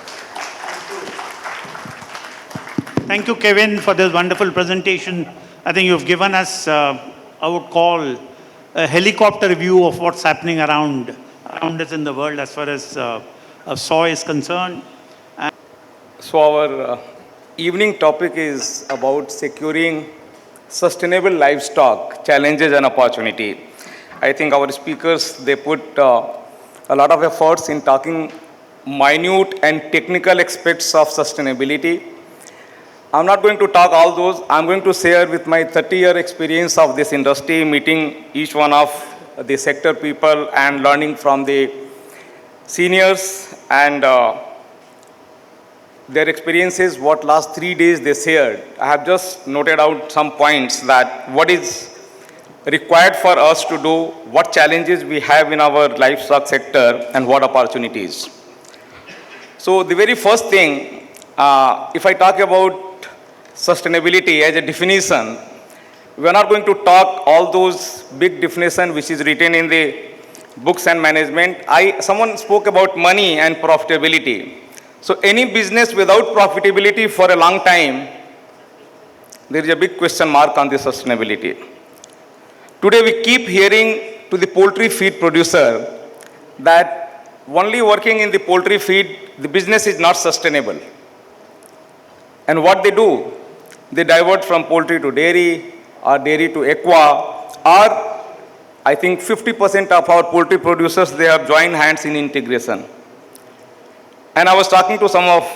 Speaker 1: Thank you, Kevin, for this wonderful presentation. I think you've given us, I would call, a helicopter view of what's happening around us in the world as far as soy is concerned.
Speaker 5: So our evening topic is about securing sustainable livestock, challenges and opportunity. I think our speakers, they put a lot of efforts in talking minute and technical aspects of sustainability. I'm not going to talk all those. I'm going to share with my 30-year experience of this industry, meeting each one of the sector people and learning from the seniors and their experiences, what last 3 days they shared. I have just noted out some points that what is required for us to do, what challenges we have in our livestock sector and what opportunities. So the very first thing, if I talk about sustainability as a definition, we are not going to talk all those big definition which is written in the books and management. Someone spoke about money and profitability. So any business without profitability for a long time, there is a big question mark on the sustainability. Today we keep hearing to the poultry feed producer that only working in the poultry feed, the business is not sustainable. And what they do, they divert from poultry to dairy or dairy to aqua, or I think 50% of our poultry producers, they have joined hands in integration. And I was talking to some of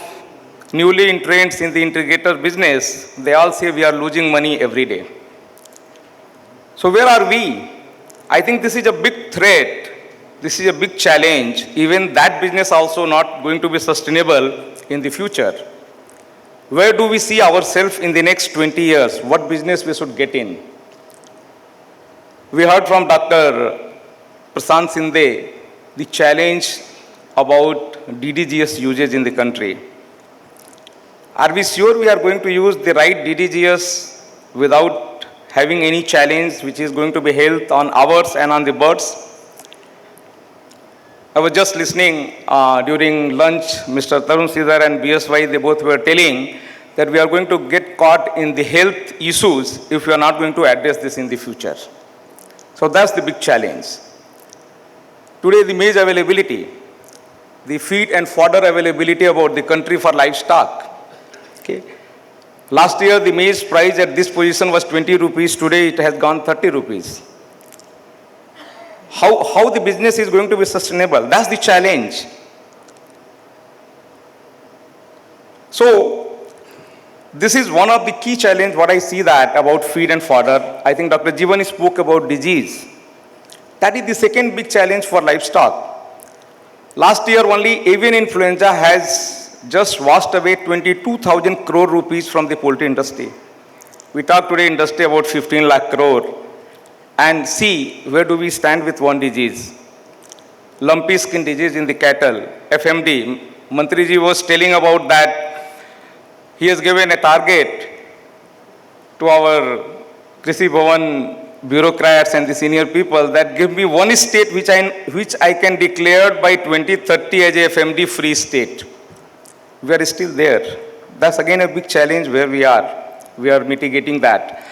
Speaker 5: newly entrants in the integrator business, they all say we are losing money every day. So where are we? I think this is a big threat. This is a big challenge. Even that business also not going to be sustainable in the future. Where do we see ourselves in the next 20 years? What business we should get in? We heard from Dr. Prashant Sinde the challenge about DDGS usage in the country. Are we sure we are going to use the right DDGS without having any challenge which is going to be health on ours and on the birds? I was just listening during lunch, Mr. Tarun Sridhar and BSY, they both were telling that we are going to get caught in the health issues if we are not going to address this in the future. So that's the big challenge. Today, the maize availability, the feed and fodder availability about the country for livestock. Okay. Last year, the maize price at this position was 20 rupees. Today, it has gone 30 rupees. How the business is going to be sustainable? That's the challenge. So, this is one of the key challenges what I see that about feed and fodder. I think Dr. Jeevan spoke about disease. That is the second big challenge for livestock. Last year only avian influenza has just washed away 22,000 crore rupees from the poultry industry. We talk today industry about 15 lakh crore. And see, where do we stand with one disease? Lumpy skin disease in the cattle, FMD. Mantriji was telling about that. He has given a target to our Krishi Bhavan bureaucrats and the senior people that give me one state which I can declare by 2030 as a FMD free state. We are still there. That's again a big challenge where we are. We are mitigating that.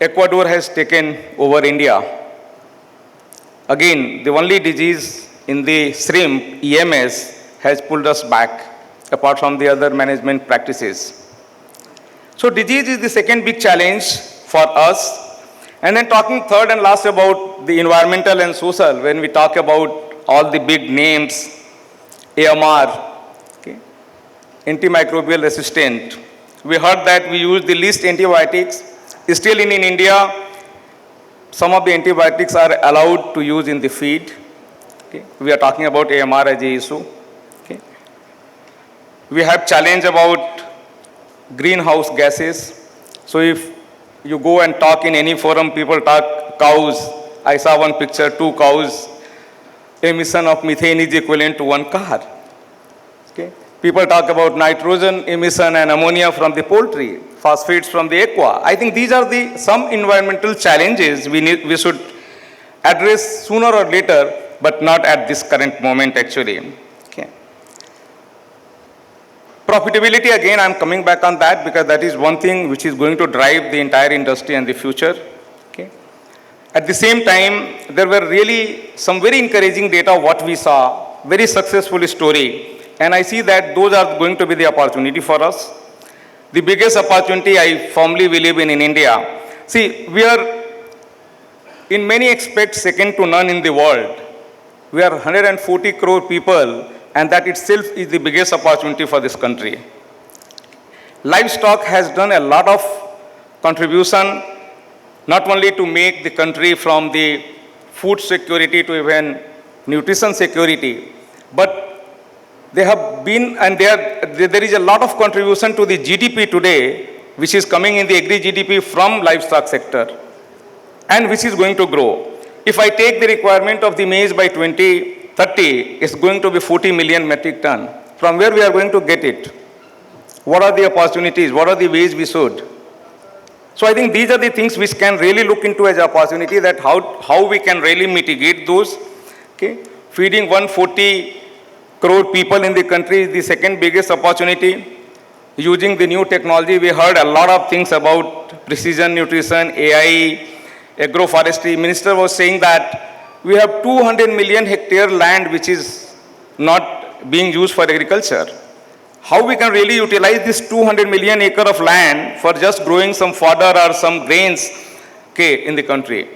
Speaker 5: Ecuador has taken over India. Again, the only disease in the shrimp, EMS, has pulled us back, apart from the other management practices. So disease is the second big challenge for us. And then talking third and last about the environmental and social, when we talk about all the big names, AMR, okay, antimicrobial resistant. We heard that we use the least antibiotics. Still in India, some of the antibiotics are allowed to use in the feed. Okay. We are talking about AMR as a issue. Okay. We have challenge about greenhouse gases. So if you go and talk in any forum, people talk cows. I saw one picture, 2 cows. Emission of methane is equivalent to 1 car. Okay. People talk about nitrogen emission and ammonia from the poultry, phosphates from the aqua. I think these are some environmental challenges we should address sooner or later, but not at this current moment actually. Okay. Profitability, again, I'm coming back on that because that is one thing which is going to drive the entire industry in the future. Okay. At the same time, there were really some very encouraging data what we saw, very successful story. And I see that those are going to be the opportunity for us. The biggest opportunity I firmly believe in India. See, we are in many aspects second to none in the world. We are 140 crore people, and that itself is the biggest opportunity for this country. Livestock has done a lot of contribution, not only to make the country from the food security to even nutrition security, but they have been, and there is a lot of contribution to the GDP today, which is coming in the agri-GDP from livestock sector, and which is going to grow. If I take the requirement of the maize by 2030, it's going to be 40 million metric ton. From where we are going to get it? What are the opportunities? What are the ways we should? So I think these are the things which can really look into as opportunity, that how we can really mitigate those. Okay. Feeding 140 crore people in the country is the second biggest opportunity. Using the new technology, we heard a lot of things about precision nutrition, AI, agroforestry. Minister was saying that we have 200 million hectare land which is not being used for agriculture. How we can really utilize this 200 million acre of land for just growing some fodder or some grains, okay, in the country.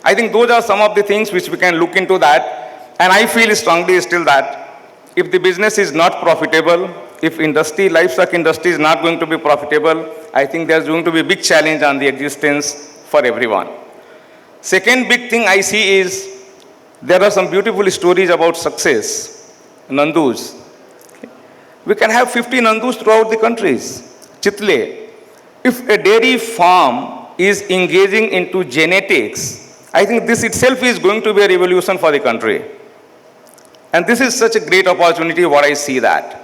Speaker 5: I think those are some of the things which we can look into that. And I feel strongly still that if the business is not profitable, if industry, livestock industry is not going to be profitable, I think there's going to be a big challenge on the existence for everyone. Second big thing I see is there are some beautiful stories about success, Nandus. We can have 50 Nandus throughout the countries. Chitle, if a dairy farm is engaging into genetics, I think this itself is going to be a revolution for the country. And this is such a great opportunity what I see that.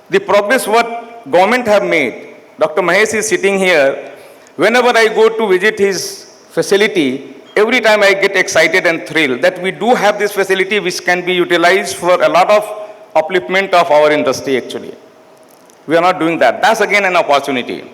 Speaker 5: The progress what government have made, Dr. Mahesh is sitting here, whenever I go to visit his facility, every time I get excited and thrilled that we do have this facility which can be utilized for a lot of upliftment of our industry actually. We are not doing that. That's again an opportunity.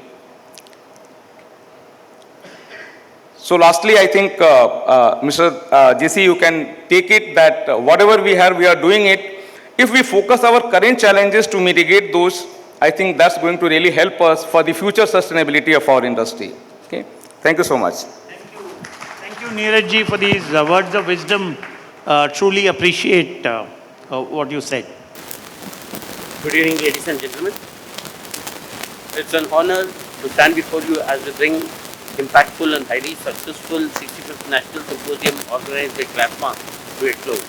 Speaker 5: So lastly, I think, Mr. JC, you can take it that whatever we have, we are doing it. If we focus our current challenges to mitigate those, I think that's going to really help us for the future sustainability of our industry. Okay. Thank you so much.
Speaker 1: Thank you, Neeraj ji, for these words of wisdom. Truly appreciate what you said.
Speaker 6: Good evening, ladies and gentlemen. It's an honor to stand before you as we bring impactful and highly successful 65th National Symposium organized by CLFMA to a close.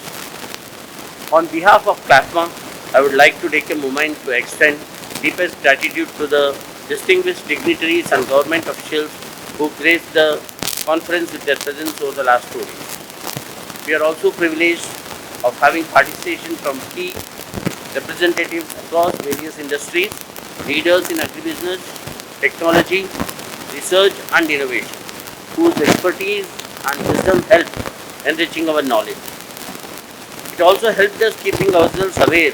Speaker 6: On behalf of CLFMA, I would like to take a moment to extend deepest gratitude to the distinguished dignitaries and government officials who graced the conference with their presence over the last 2 days. We are also privileged of having participation from key representatives across various industries, leaders in agribusiness, technology, research and innovation, whose expertise and wisdom helped enriching our knowledge. It also helped us keeping ourselves aware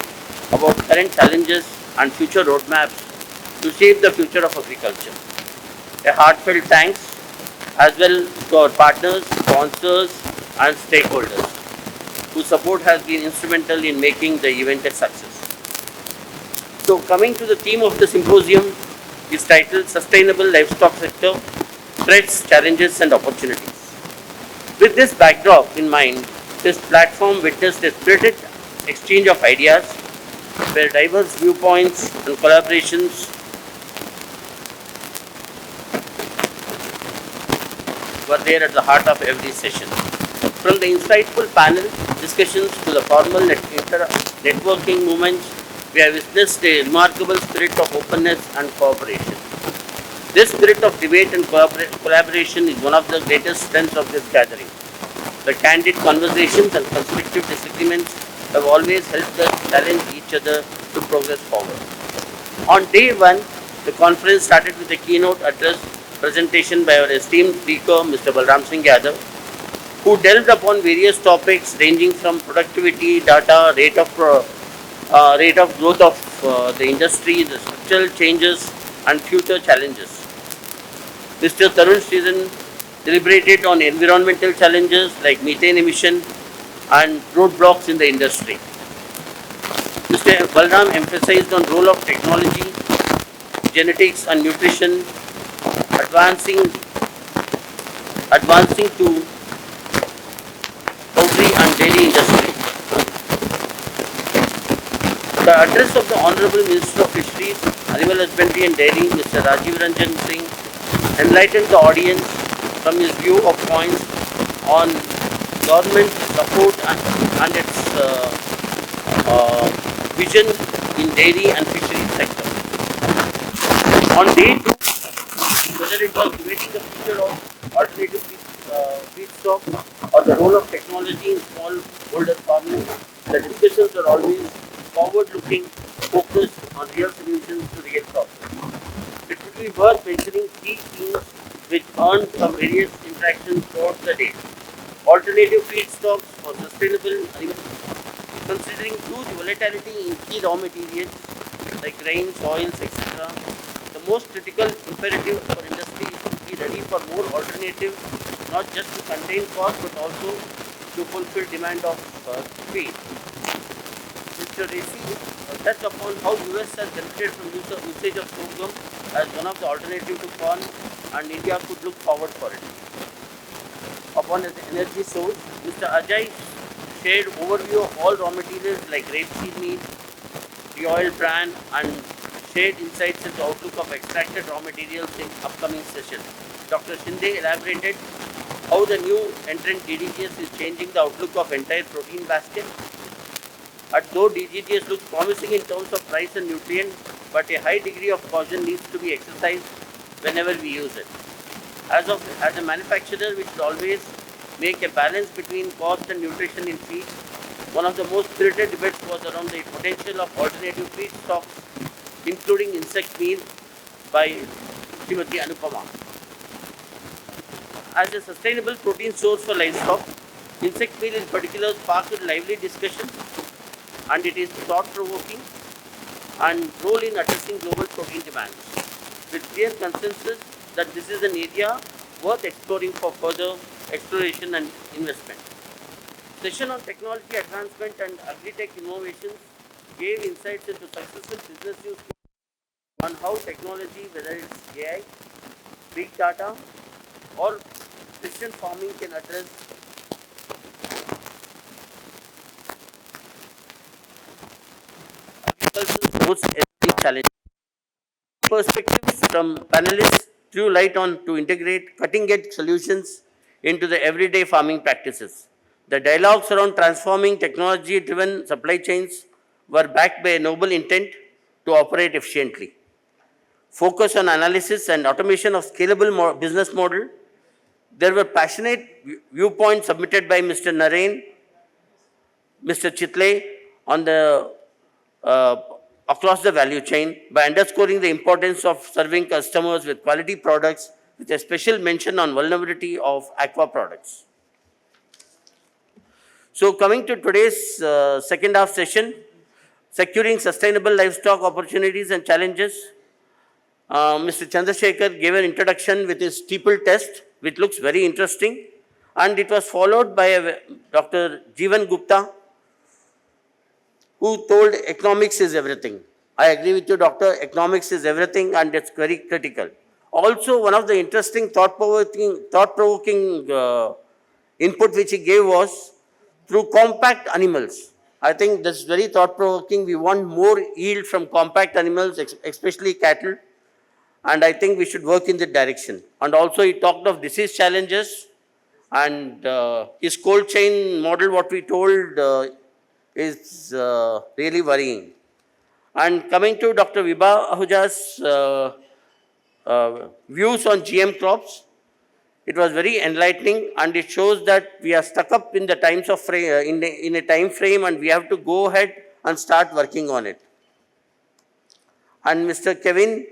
Speaker 6: about current challenges and future roadmaps to shape the future of agriculture. A heartfelt thanks as well to our partners, sponsors and stakeholders, whose support has been instrumental in making the event a success. So coming to the theme of the symposium is titled Sustainable Livestock Sector, Threats, Challenges and Opportunities. With this backdrop in mind, this platform witnessed a spirited exchange of ideas where diverse viewpoints and collaborations were there at the heart of every session. From the insightful panel discussions to the formal networking moments, we have witnessed a remarkable spirit of openness and cooperation. This spirit of debate and collaboration is one of the greatest strengths of this gathering. The candid conversations and constructive disagreements have always helped us challenge each other to progress forward. On day one, the conference started with a keynote address presentation by our esteemed speaker, Mr. Balram Singh Yadav, who delved upon various topics ranging from productivity, data, rate of growth of the industry, the structural changes and future challenges. Mr. Tarun Sridhan deliberated on environmental challenges like methane emission and roadblocks in the industry. Mr. Balram emphasized on role of technology, genetics and nutrition, advancing to poultry and dairy industry. The address of the Honorable Minister of Fisheries, Animal Husbandry and Dairy, Mr. Rajiv Ranjan Singh, enlightened the audience from his view of points on government support and its vision in dairy and fisheries sector. On day 2, whether it was debating the future of alternative feedstock or the role of technology in smallholder farming, the discussions are always forward-looking, focused on real solutions to real problems. It would be worth mentioning three themes which earn from various interactions throughout the day. Alternative feedstocks for sustainable animal feed. Considering huge volatility in key raw materials like grains, oils, etc., the most critical imperative for industry is to be ready for more alternatives, not just to contain cost but also to fulfill demand of feed. Mr. Racy touched upon how US has benefited from usage of sorghum as one of the alternatives to corn, and India could look forward for it. Upon its energy source, Mr. Ajay shared overview of all raw materials like rapeseed meal, the oil bran, and shared insights into outlook of extracted raw materials in upcoming session. Dr. Shinde elaborated how the new entrant DDGS is changing the outlook of entire protein basket. Though DDGS looks promising in terms of price and nutrient, but a high degree of caution needs to be exercised whenever we use it. As a manufacturer, we should always make a balance between cost and nutrition in feed. One of the most spirited debates was around the potential of alternative feedstocks, including insect meal, by Srimati Anupama. As a sustainable protein source for livestock, insect meal in particular sparked lively discussion, and it is thought-provoking and role in addressing global protein demands, with clear consensus that this is an area worth exploring for further exploration and investment. Session on technology advancement and agri-tech innovations gave insights into successful business use on how technology, whether it's AI, big data, or precision farming, can address agriculture's most everyday challenges. Perspectives from panelists threw light on to integrate cutting-edge solutions into the everyday farming practices. The dialogues around transforming technology-driven supply chains were backed by a noble intent to operate efficiently. Focus on analysis and automation of scalable business model. There were passionate viewpoints submitted by Mr. Narain, Mr. Chitle on the across the value chain by underscoring the importance of serving customers with quality products, with a special mention on vulnerability of aqua products. So coming to today's second half session, securing sustainable livestock opportunities and challenges, Mr. Chandrasekhar gave an introduction with his steeple test, which looks very interesting, and it was followed by Dr. Jeevan Gupta, who told economics is everything. I agree with you, doctor, economics is everything, and it's very critical. Also, one of the interesting thought-provoking input which he gave was through compact animals. I think that's very thought-provoking. We want more yield from compact animals, especially cattle, and I think we should work in that direction. And also he talked of disease challenges, and his cold chain model, what we told, is really worrying. And coming to Dr. Vibha Ahuja's views on GM crops, it was very enlightening, and it shows that we are stuck up in the times of in a time frame, and we have to go ahead and start working on it. And Mr. Kevin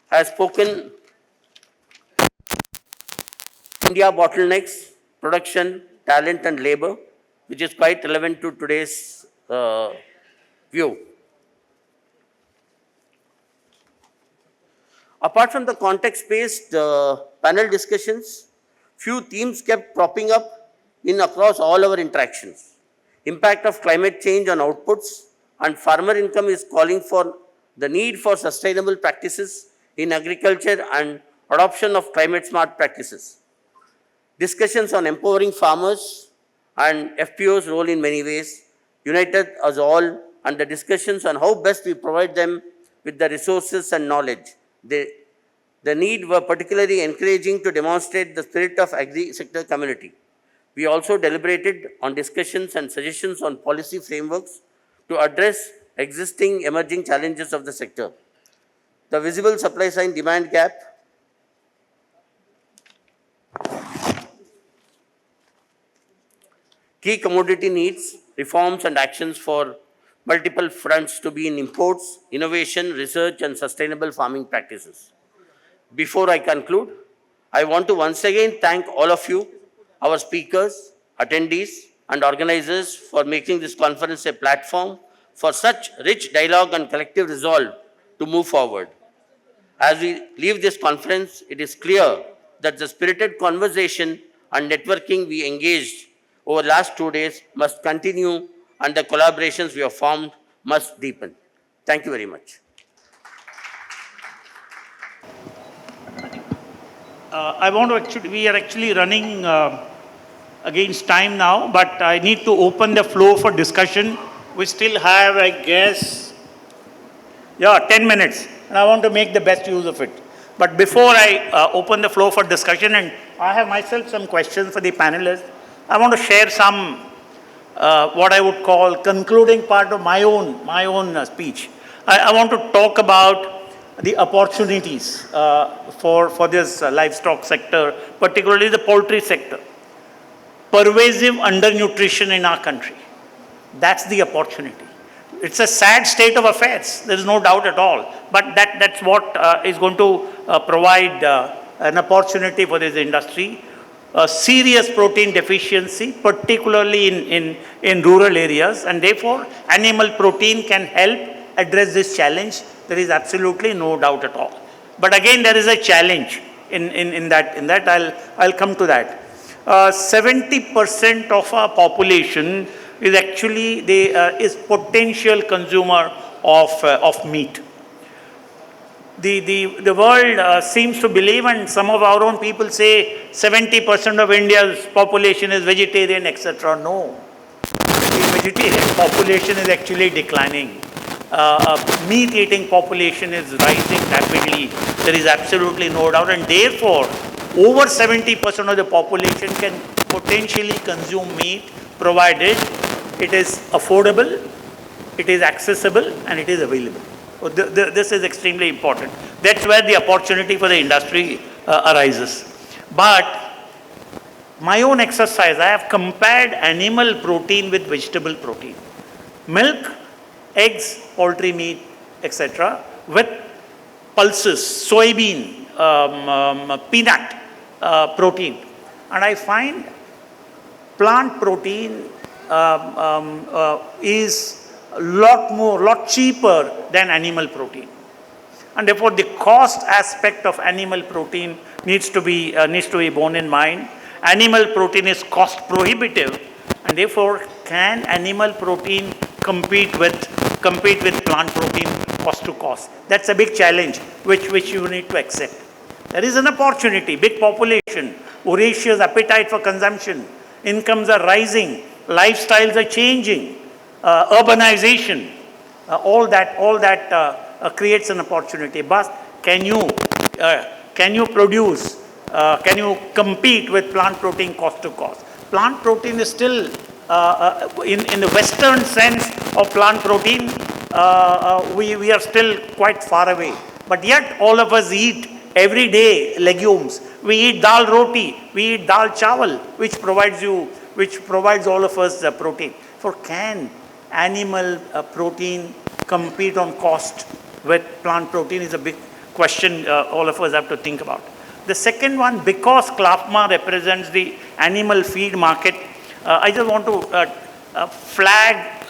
Speaker 6: has spoken India bottlenecks, production, talent and labor, which is quite relevant to today's view. Apart from the context-based panel discussions, few themes kept propping up in across all our interactions. Impact of climate change on outputs, and farmer income is calling for the need for sustainable practices in agriculture and adoption of climate-smart practices. Discussions on empowering farmers and FPO's role in many ways united us all, and the discussions on how best we provide them with the resources and knowledge. The need were particularly encouraging to demonstrate the spirit of agri-sector community. We also deliberated on discussions and suggestions on policy frameworks to address existing emerging challenges of the sector. The visible supply side demand gap, key commodity needs, reforms and actions for multiple fronts to be in imports, innovation, research, and sustainable farming practices. Before I conclude, I want to once again thank all of you, our speakers, attendees, and organizers for making this conference a platform for such rich dialogue and collective resolve to move forward. As we leave this conference, it is clear that the spirited conversation and networking we engaged over the last 2 days must continue and the collaborations we have formed must deepen. Thank you very much.
Speaker 1: We are actually running against time now, but I need to open the floor for discussion. We still have, I guess, 10 minutes, and I want to make the best use of it. But before I open the floor for discussion, and I have myself some questions for the panelists, I want to share some, what I would call concluding part of my own speech. I want to talk about the opportunities for this livestock sector, particularly the poultry sector. Pervasive undernutrition in our country. That's the opportunity. It's a sad state of affairs, there is no doubt at all. But that's what is going to provide an opportunity for this industry. Serious protein deficiency, particularly in rural areas, and therefore animal protein can help address this challenge. There is absolutely no doubt at all. But again, there is a challenge in that. I'll come to that. 70% of our population is actually is potential consumer of meat. The world seems to believe, and some of our own people say 70% of India's population is vegetarian, etc. No, the vegetarian population is actually declining. Meat-eating population is rising rapidly. There is absolutely no doubt, and therefore, over 70% of the population can potentially consume meat, provided it is affordable, it is accessible, and it is available. So this is extremely important. That's where the opportunity for the industry arises. But my own exercise, I have compared animal protein with vegetable protein. Milk, eggs, poultry meat, etc. with pulses, soybean, peanut protein. And I find plant protein is a lot cheaper than animal protein. And therefore the cost aspect of animal protein needs to be borne in mind. Animal protein is cost prohibitive, and therefore can animal protein compete with plant protein cost to cost? That's a big challenge which you need to accept. There is an opportunity, big population, voracious appetite for consumption, incomes are rising, lifestyles are changing, urbanization, all that creates an opportunity. But can you produce, can you compete with plant protein cost to cost? Plant protein is still, in the Western sense of plant protein, we are still quite far away. But yet all of us eat every day legumes. We eat dal roti, we eat dal chawal, which provides all of us protein. For can animal protein compete on cost with plant protein is a big question all of us have to think about. The second one, because CLFMA represents the animal feed market, I just want to flag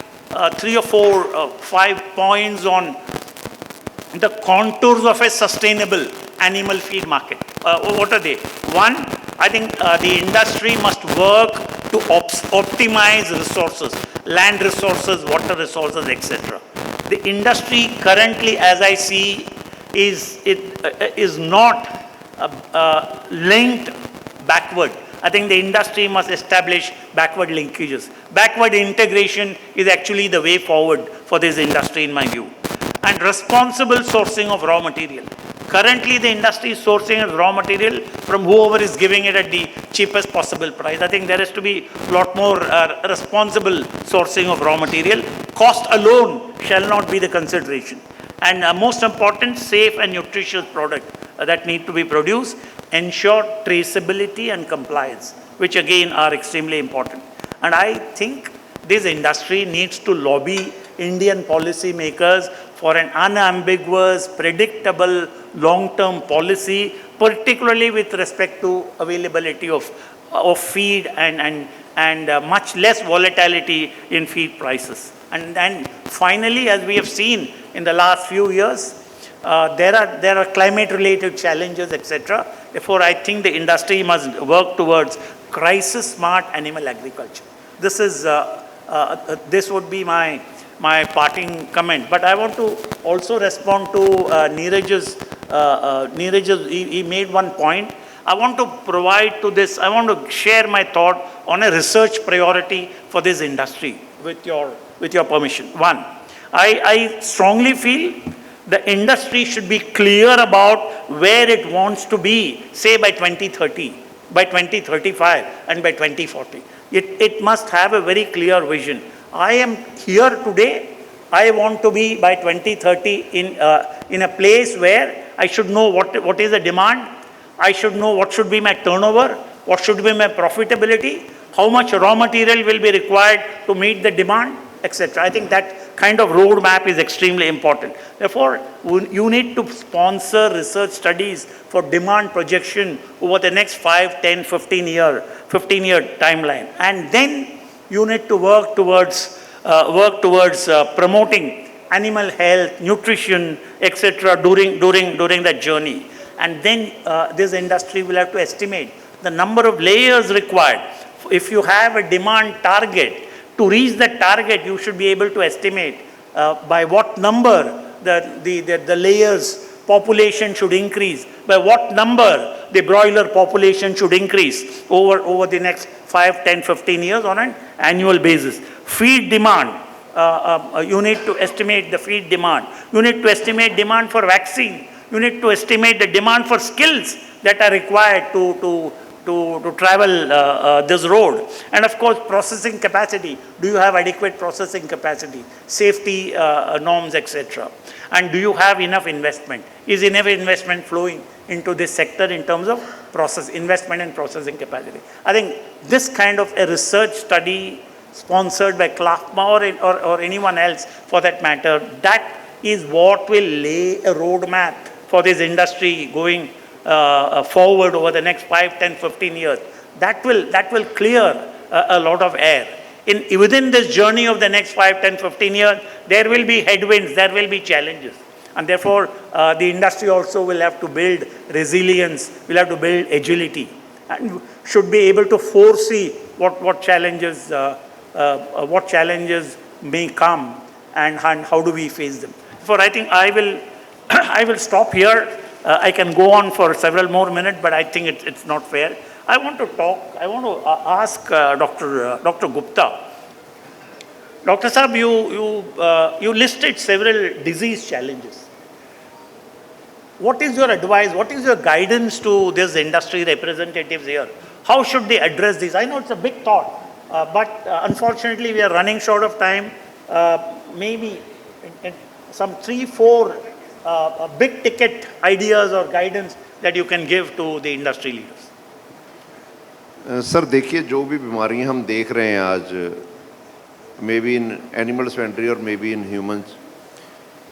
Speaker 1: 3 or 4, 5 points on the contours of a sustainable animal feed market. What are they? One, I think the industry must work to optimize resources, land resources, water resources, etc. The industry currently, as I see, is not linked backward. I think the industry must establish backward linkages. Backward integration is actually the way forward for this industry in my view. And responsible sourcing of raw material. Currently the industry is sourcing raw material from whoever is giving it at the cheapest possible price. I think there has to be a lot more responsible sourcing of raw material. Cost alone shall not be the consideration. And most important, safe and nutritious product that need to be produced. Ensure traceability and compliance, which again are extremely important. And I think this industry needs to lobby Indian policy makers for an unambiguous, predictable, long-term policy, particularly with respect to availability of feed and much less volatility in feed prices. And then finally, as we have seen in the last few years, there are climate-related challenges, etc. Therefore, I think the industry must work towards crisis-smart animal agriculture. This would be my parting comment. But I want to also respond to Neeraj's. He made one point. I want to provide to this. I want to share my thought on a research priority for this industry. With your permission, one, I strongly feel the industry should be clear about where it wants to be, say by 2030, by 2035, and by 2040. It must have a very clear vision. I am here today. I want to be by 2030 in a place where I should know what is the demand. I should know what should be my turnover, what should be my profitability, how much raw material will be required to meet the demand, etc. I think that kind of roadmap is extremely important. Therefore, you need to sponsor research studies for demand projection over the next 5, 10, 15-year timeline. And then you need to work towards promoting animal health, nutrition, etc. during that journey. And then this industry will have to estimate the number of layers required. If you have a demand target, to reach that target, you should be able to estimate by what number the layers population should increase, by what number the broiler population should increase over the next 5, 10, 15 years on an annual basis. Feed demand, you need to estimate the feed demand. You need to estimate demand for vaccine. You need to estimate the demand for skills that are required to travel this road. And of course, processing capacity. Do you have adequate processing capacity? Safety norms, etc. And do you have enough investment? Is enough investment flowing into this sector in terms of investment and processing capacity? I think this kind of a research study sponsored by CLFMA or anyone else for that matter, that is what will lay a roadmap for this industry going forward over the next 5, 10, 15 years. That will clear a lot of air. Within this journey of the next 5, 10, 15 years, there will be headwinds, there will be challenges. And therefore, the industry also will have to build resilience, will have to build agility, and should be able to foresee what challenges may come and how do we face them. Therefore, I think I will stop here. I can go on for several more minutes, but I think it's not fair. I want to ask Dr. Gupta. Dr. Saab, you listed several disease challenges. What is your advice? What is your guidance to these industry representatives here? How should they address this? I know it's a big thought, but unfortunately we are running short of time. Maybe some 3, 4 big ticket ideas or guidance that you can give to the industry leaders.
Speaker 2: Sir देखिए जो भी बीमारियां हम देख रहे हैं आज may be in animal husbandry और मे बी इन ह्यूमंस,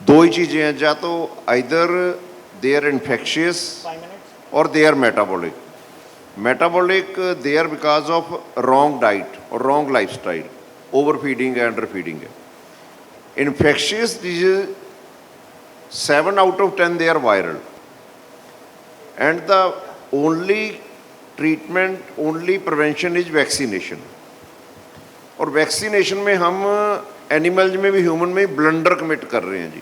Speaker 2: दो ही चीज़ें हैं, या तो आइदर दे आर इन्फेक्शियस और they are metabolic. Metabolic they are because of wrong diet और wrong life style, over feeding है, अंडर फीडिंग है. Infectious disease 7 out of 10 they are viral, and the only treatment, only prevention is vaccination. और vaccination में हम animals में भी human में भी ब्लंडर कमिट कर रहे हैं जी.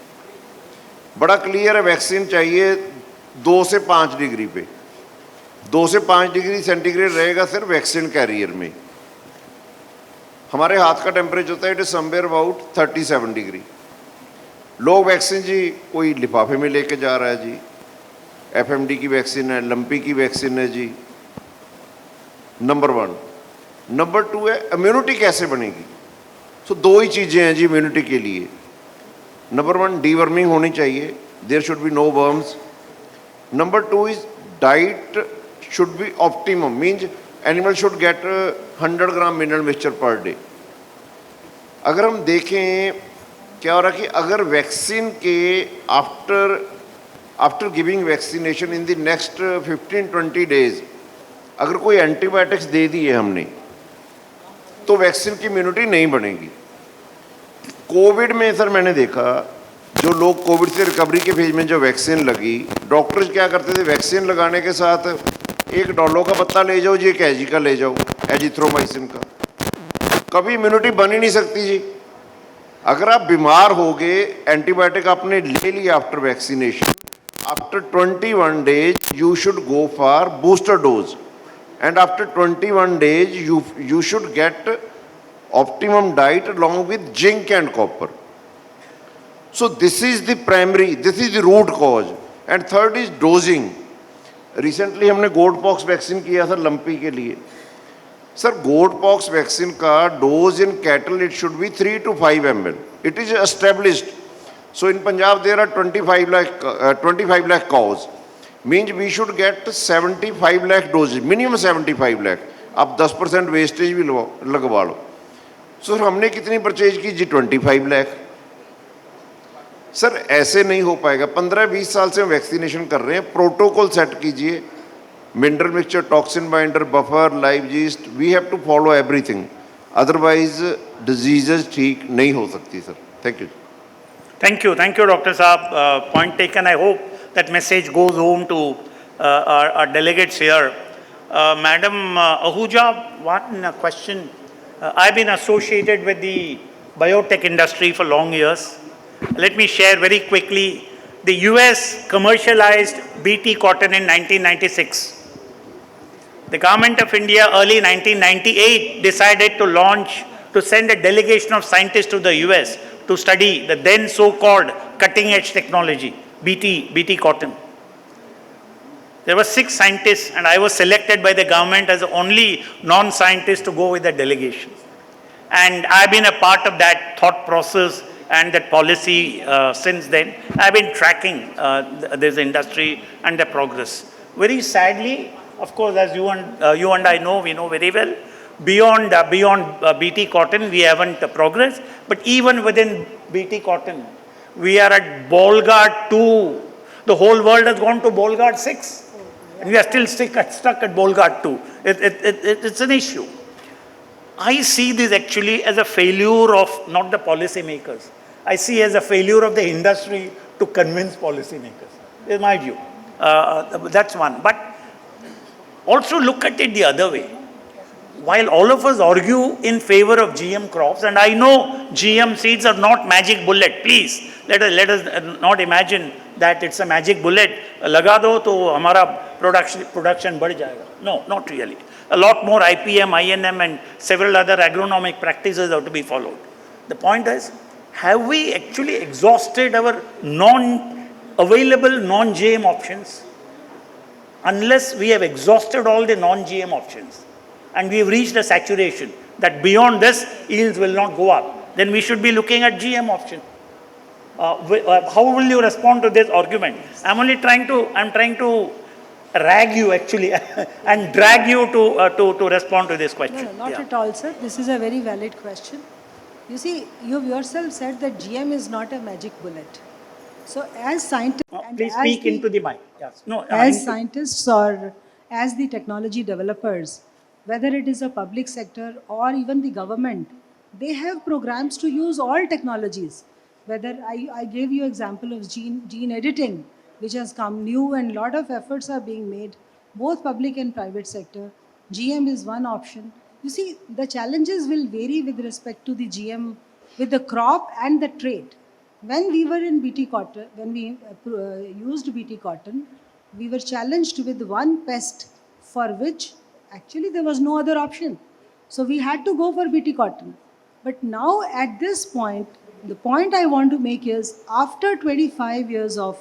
Speaker 2: बड़ा क्लियर है, वैक्सीन चाहिए 2 से 5 डिग्री पे. 2 से 5 डिग्री सेंटीग्रेड रहेगा सिर्फ वैक्सीन कैरियर में. हमारे हाथ का टेम्परेचर होता है it is somewhere about 37 degree. लोग वैक्सीन जी कोई लिफाफे में लेके जा रहा है जी, एफएमडी की वैक्सीन है, लंपी की वैक्सीन है जी. नंबर 1. नंबर 2 है इम्यूनिटी कैसे बनेगी. सो 2 ही चीज़ें हैं जी इम्यूनिटी के लिए. नंबर 1 डीवर्मिंग होनी चाहिए, there should be no worms. Number 2 is diet should be optimum, means animal should get 100 gram mineral mixture per day. अगर हम देखें क्या हो रहा है कि अगर वैक्सीन के after giving vaccination in the next 15-20 days अगर कोई एंटीबायोटिक्स दे दिए हमने तो वैक्सीन की इम्यूनिटी नहीं बनेगी। कोविड में सर मैंने देखा जो लोग कोविड से रिकवरी के फेज में जो वैक्सीन लगी, डॉक्टर्स क्या करते थे, वैक्सीन लगाने के साथ एक डॉलो का पत्ता ले जाओ जी, एक एजी का ले जाओ, एजिथ्रोमाइसिन का, कभी इम्यूनिटी बन ही नहीं सकती जी। अगर आप बीमार हो गए, एंटीबायोटिक आपने ले लिया after vaccination, after 21 days you should go for booster dose and after 21 days you should get optimum diet along with zinc and copper. So this is the primary, this is the root cause. And third is dosing. Recently हमने गोट pox vaccine किया था lumpy के लिए। Sir गोट pox vaccine का dose in cattle it should be 3 to 5 ml. It is established. So in Punjab there are 25 lakh cows. Means we should get 75 lakh doses, minimum 75 lakh. आप 10% wastage भी लगवा लो। Sir हमने कितनी purchase की जी? 25 lakh. Sir ऐसे नहीं हो पाएगा। 15-20 साल से हम वैक्सीनेशन कर रहे हैं, प्रोटोकॉल सेट कीजिए, mineral mixture, toxin binder, buffer, live yeast, we have to follow everything, otherwise diseases ठीक नहीं हो सकती sir. Thank you.
Speaker 1: Thank you, Dr. Saab. Point taken. I hope that message goes home to our delegates here. Madam Ahuja, one question. I've been associated with the biotech industry for long years. Let me share very quickly. The US commercialized BT cotton in 1996. The government of India early 1998 decided to send a delegation of scientists to the US to study the then so-called cutting-edge technology, BT cotton. There were 6 scientists and I was selected by the government as the only non-scientist to go with the delegation. And I've been a part of that thought process and that policy since then. I've been tracking this industry and the progress. Very sadly, of course, as you and I know, we know very well, beyond BT cotton, we haven't progressed. But even within BT cotton, we are at Bolgard 2. The whole world has gone to Bolgard 6. And we are still stuck at Bolgard 2. It's an issue. I see this actually as a failure of not the policy makers. I see as a failure of the industry to convince policy makers. Is my view. That's one. But also look at it the other way. While all of us argue in favor of GM crops, and I know GM seeds are not magic bullet, please, let us not imagine that it's a magic bullet. Laga do to hamara production बढ़ जाएगा. No, not really. A lot more IPM, INM and several other agronomic practices have to be followed. The point is, have we actually exhausted our available non-GM options? Unless we have exhausted all the non-GM options and we have reached a saturation that beyond this yields will not go up, then we should be looking at GM option. How will you respond to this argument? I'm trying to rag you actually and drag you to respond to this question.
Speaker 3: No, not at all, sir. This is a very valid question. You see, you yourself said that GM is not a magic bullet. So as scientists, and
Speaker 1: Please
Speaker 3: as
Speaker 1: speak
Speaker 3: the-
Speaker 1: into the mic. Yes. No,
Speaker 3: as scientists or as the technology developers, whether it is a public sector or even the government, they have programs to use all technologies. Whether I gave you example of gene editing, which has come new and lot of efforts are being made, both public and private sector. GM is one option. You see, the challenges will vary with respect to the GM, with the crop and the trait. When we were in BT cotton, when we used BT cotton, we were challenged with one pest for which actually there was no other option. So we had to go for BT cotton. But now at this point, the point I want to make is after 25 years of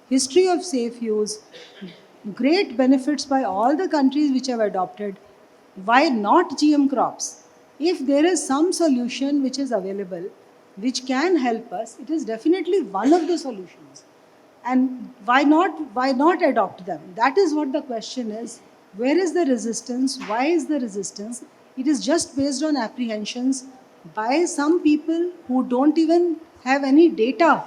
Speaker 3: history of safe use, great benefits by all the countries which have adopted, why not GM crops? If there is some solution which is available, which can help us, it is definitely one of the solutions. And why not adopt them? That is what the question is. Where is the resistance? Why is the resistance? It is just based on apprehensions by some people who don't even have any data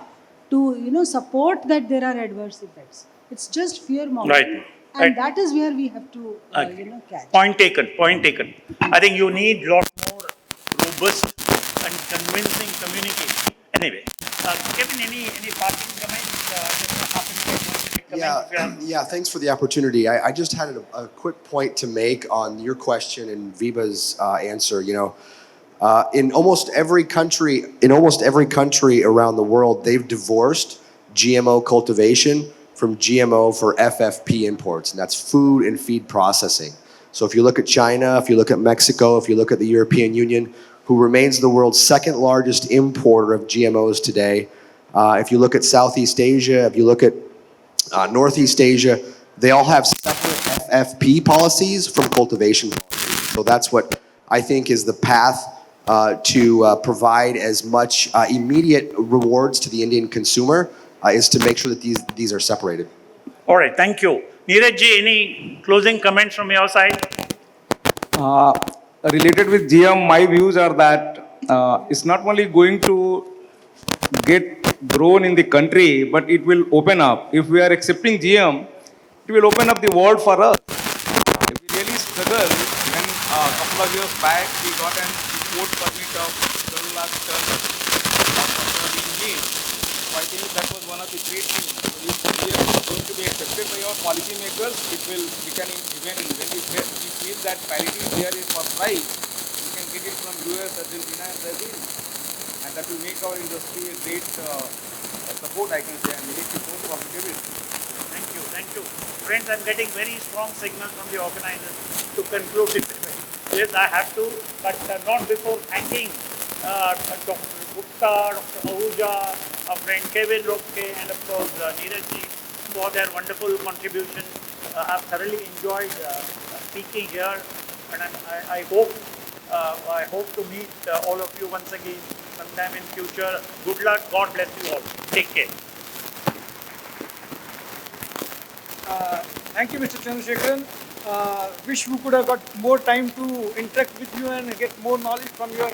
Speaker 3: to, support that there are adverse effects. It's just fear mongering.
Speaker 1: Right.
Speaker 3: And
Speaker 1: Right.
Speaker 3: that is where we have to, catch.
Speaker 1: Point taken, point taken. I think you need lot more robust and convincing communication. Anyway, Kevin, any parting comments? Just half a minute, comment if you have.
Speaker 4: Yeah, thanks for the opportunity. I just had a quick point to make on your question and Viva's answer. In almost every country around the world, they've divorced GMO cultivation from GMO for FFP imports, and that's food and feed processing. So if you look at China, if you look at Mexico, if you look at the European Union, who remains the world's second largest importer of GMOs today, if you look at Southeast Asia, if you look at Northeast Asia, they all have separate FFP policies from cultivation policies. So that's what I think is the path to provide as much immediate rewards to the Indian consumer is to make sure that these are separated.
Speaker 1: All right, thank you. Neeraj ji, any closing comments from your side?
Speaker 5: Related with GM, my views are that it's not only going to get grown in the country, but it will open up. If we are accepting GM, it will open up the world for us. If we really struggle, when a couple of years back we got an import permit of 12 lakh tons of soybean meal. So I think that was one of the great things. So if GM is going to be accepted by our policymakers, we can even when we feel that parity there is for price, we can get it from US, Argentina and Brazil. And that will make our industry a great support, I can say, and make it more profitable.
Speaker 1: Thank you. Friends, I'm getting very strong signals from the organizers to conclude it. Yes, I have to, but not before thanking Dr. Gupta, Dr. Ahuja, our friend Kevin Roque, and of course Neeraj ji for their wonderful contribution. I've thoroughly enjoyed speaking here, and I hope to meet all of you once again sometime in future. Good luck. God bless you all. Take care.
Speaker 7: Thank you, Mr. Chandrasekharan. Wish we could have got more time to interact with you and get more knowledge from your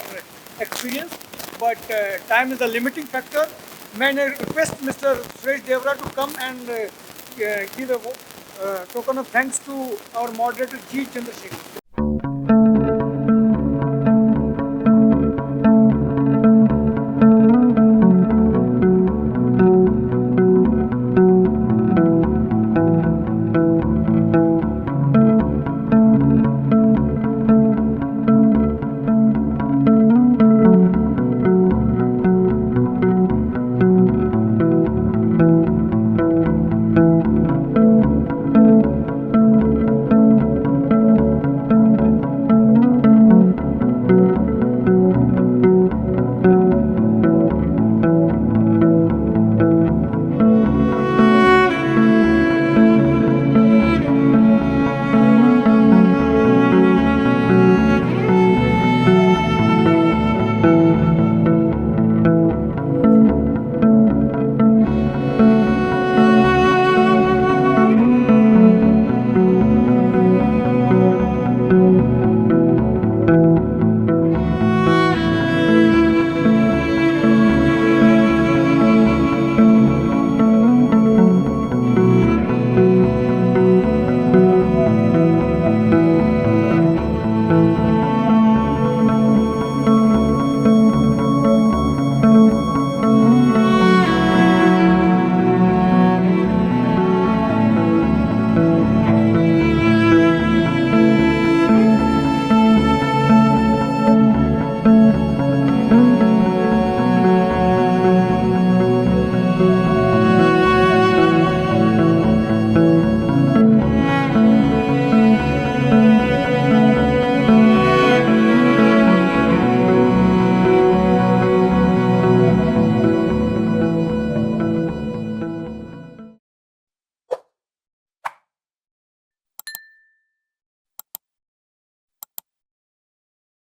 Speaker 7: experience. But time is a limiting factor. May I request Mr. Suresh Devra to come and give a token of thanks to our moderator, G. Chandrasekharan.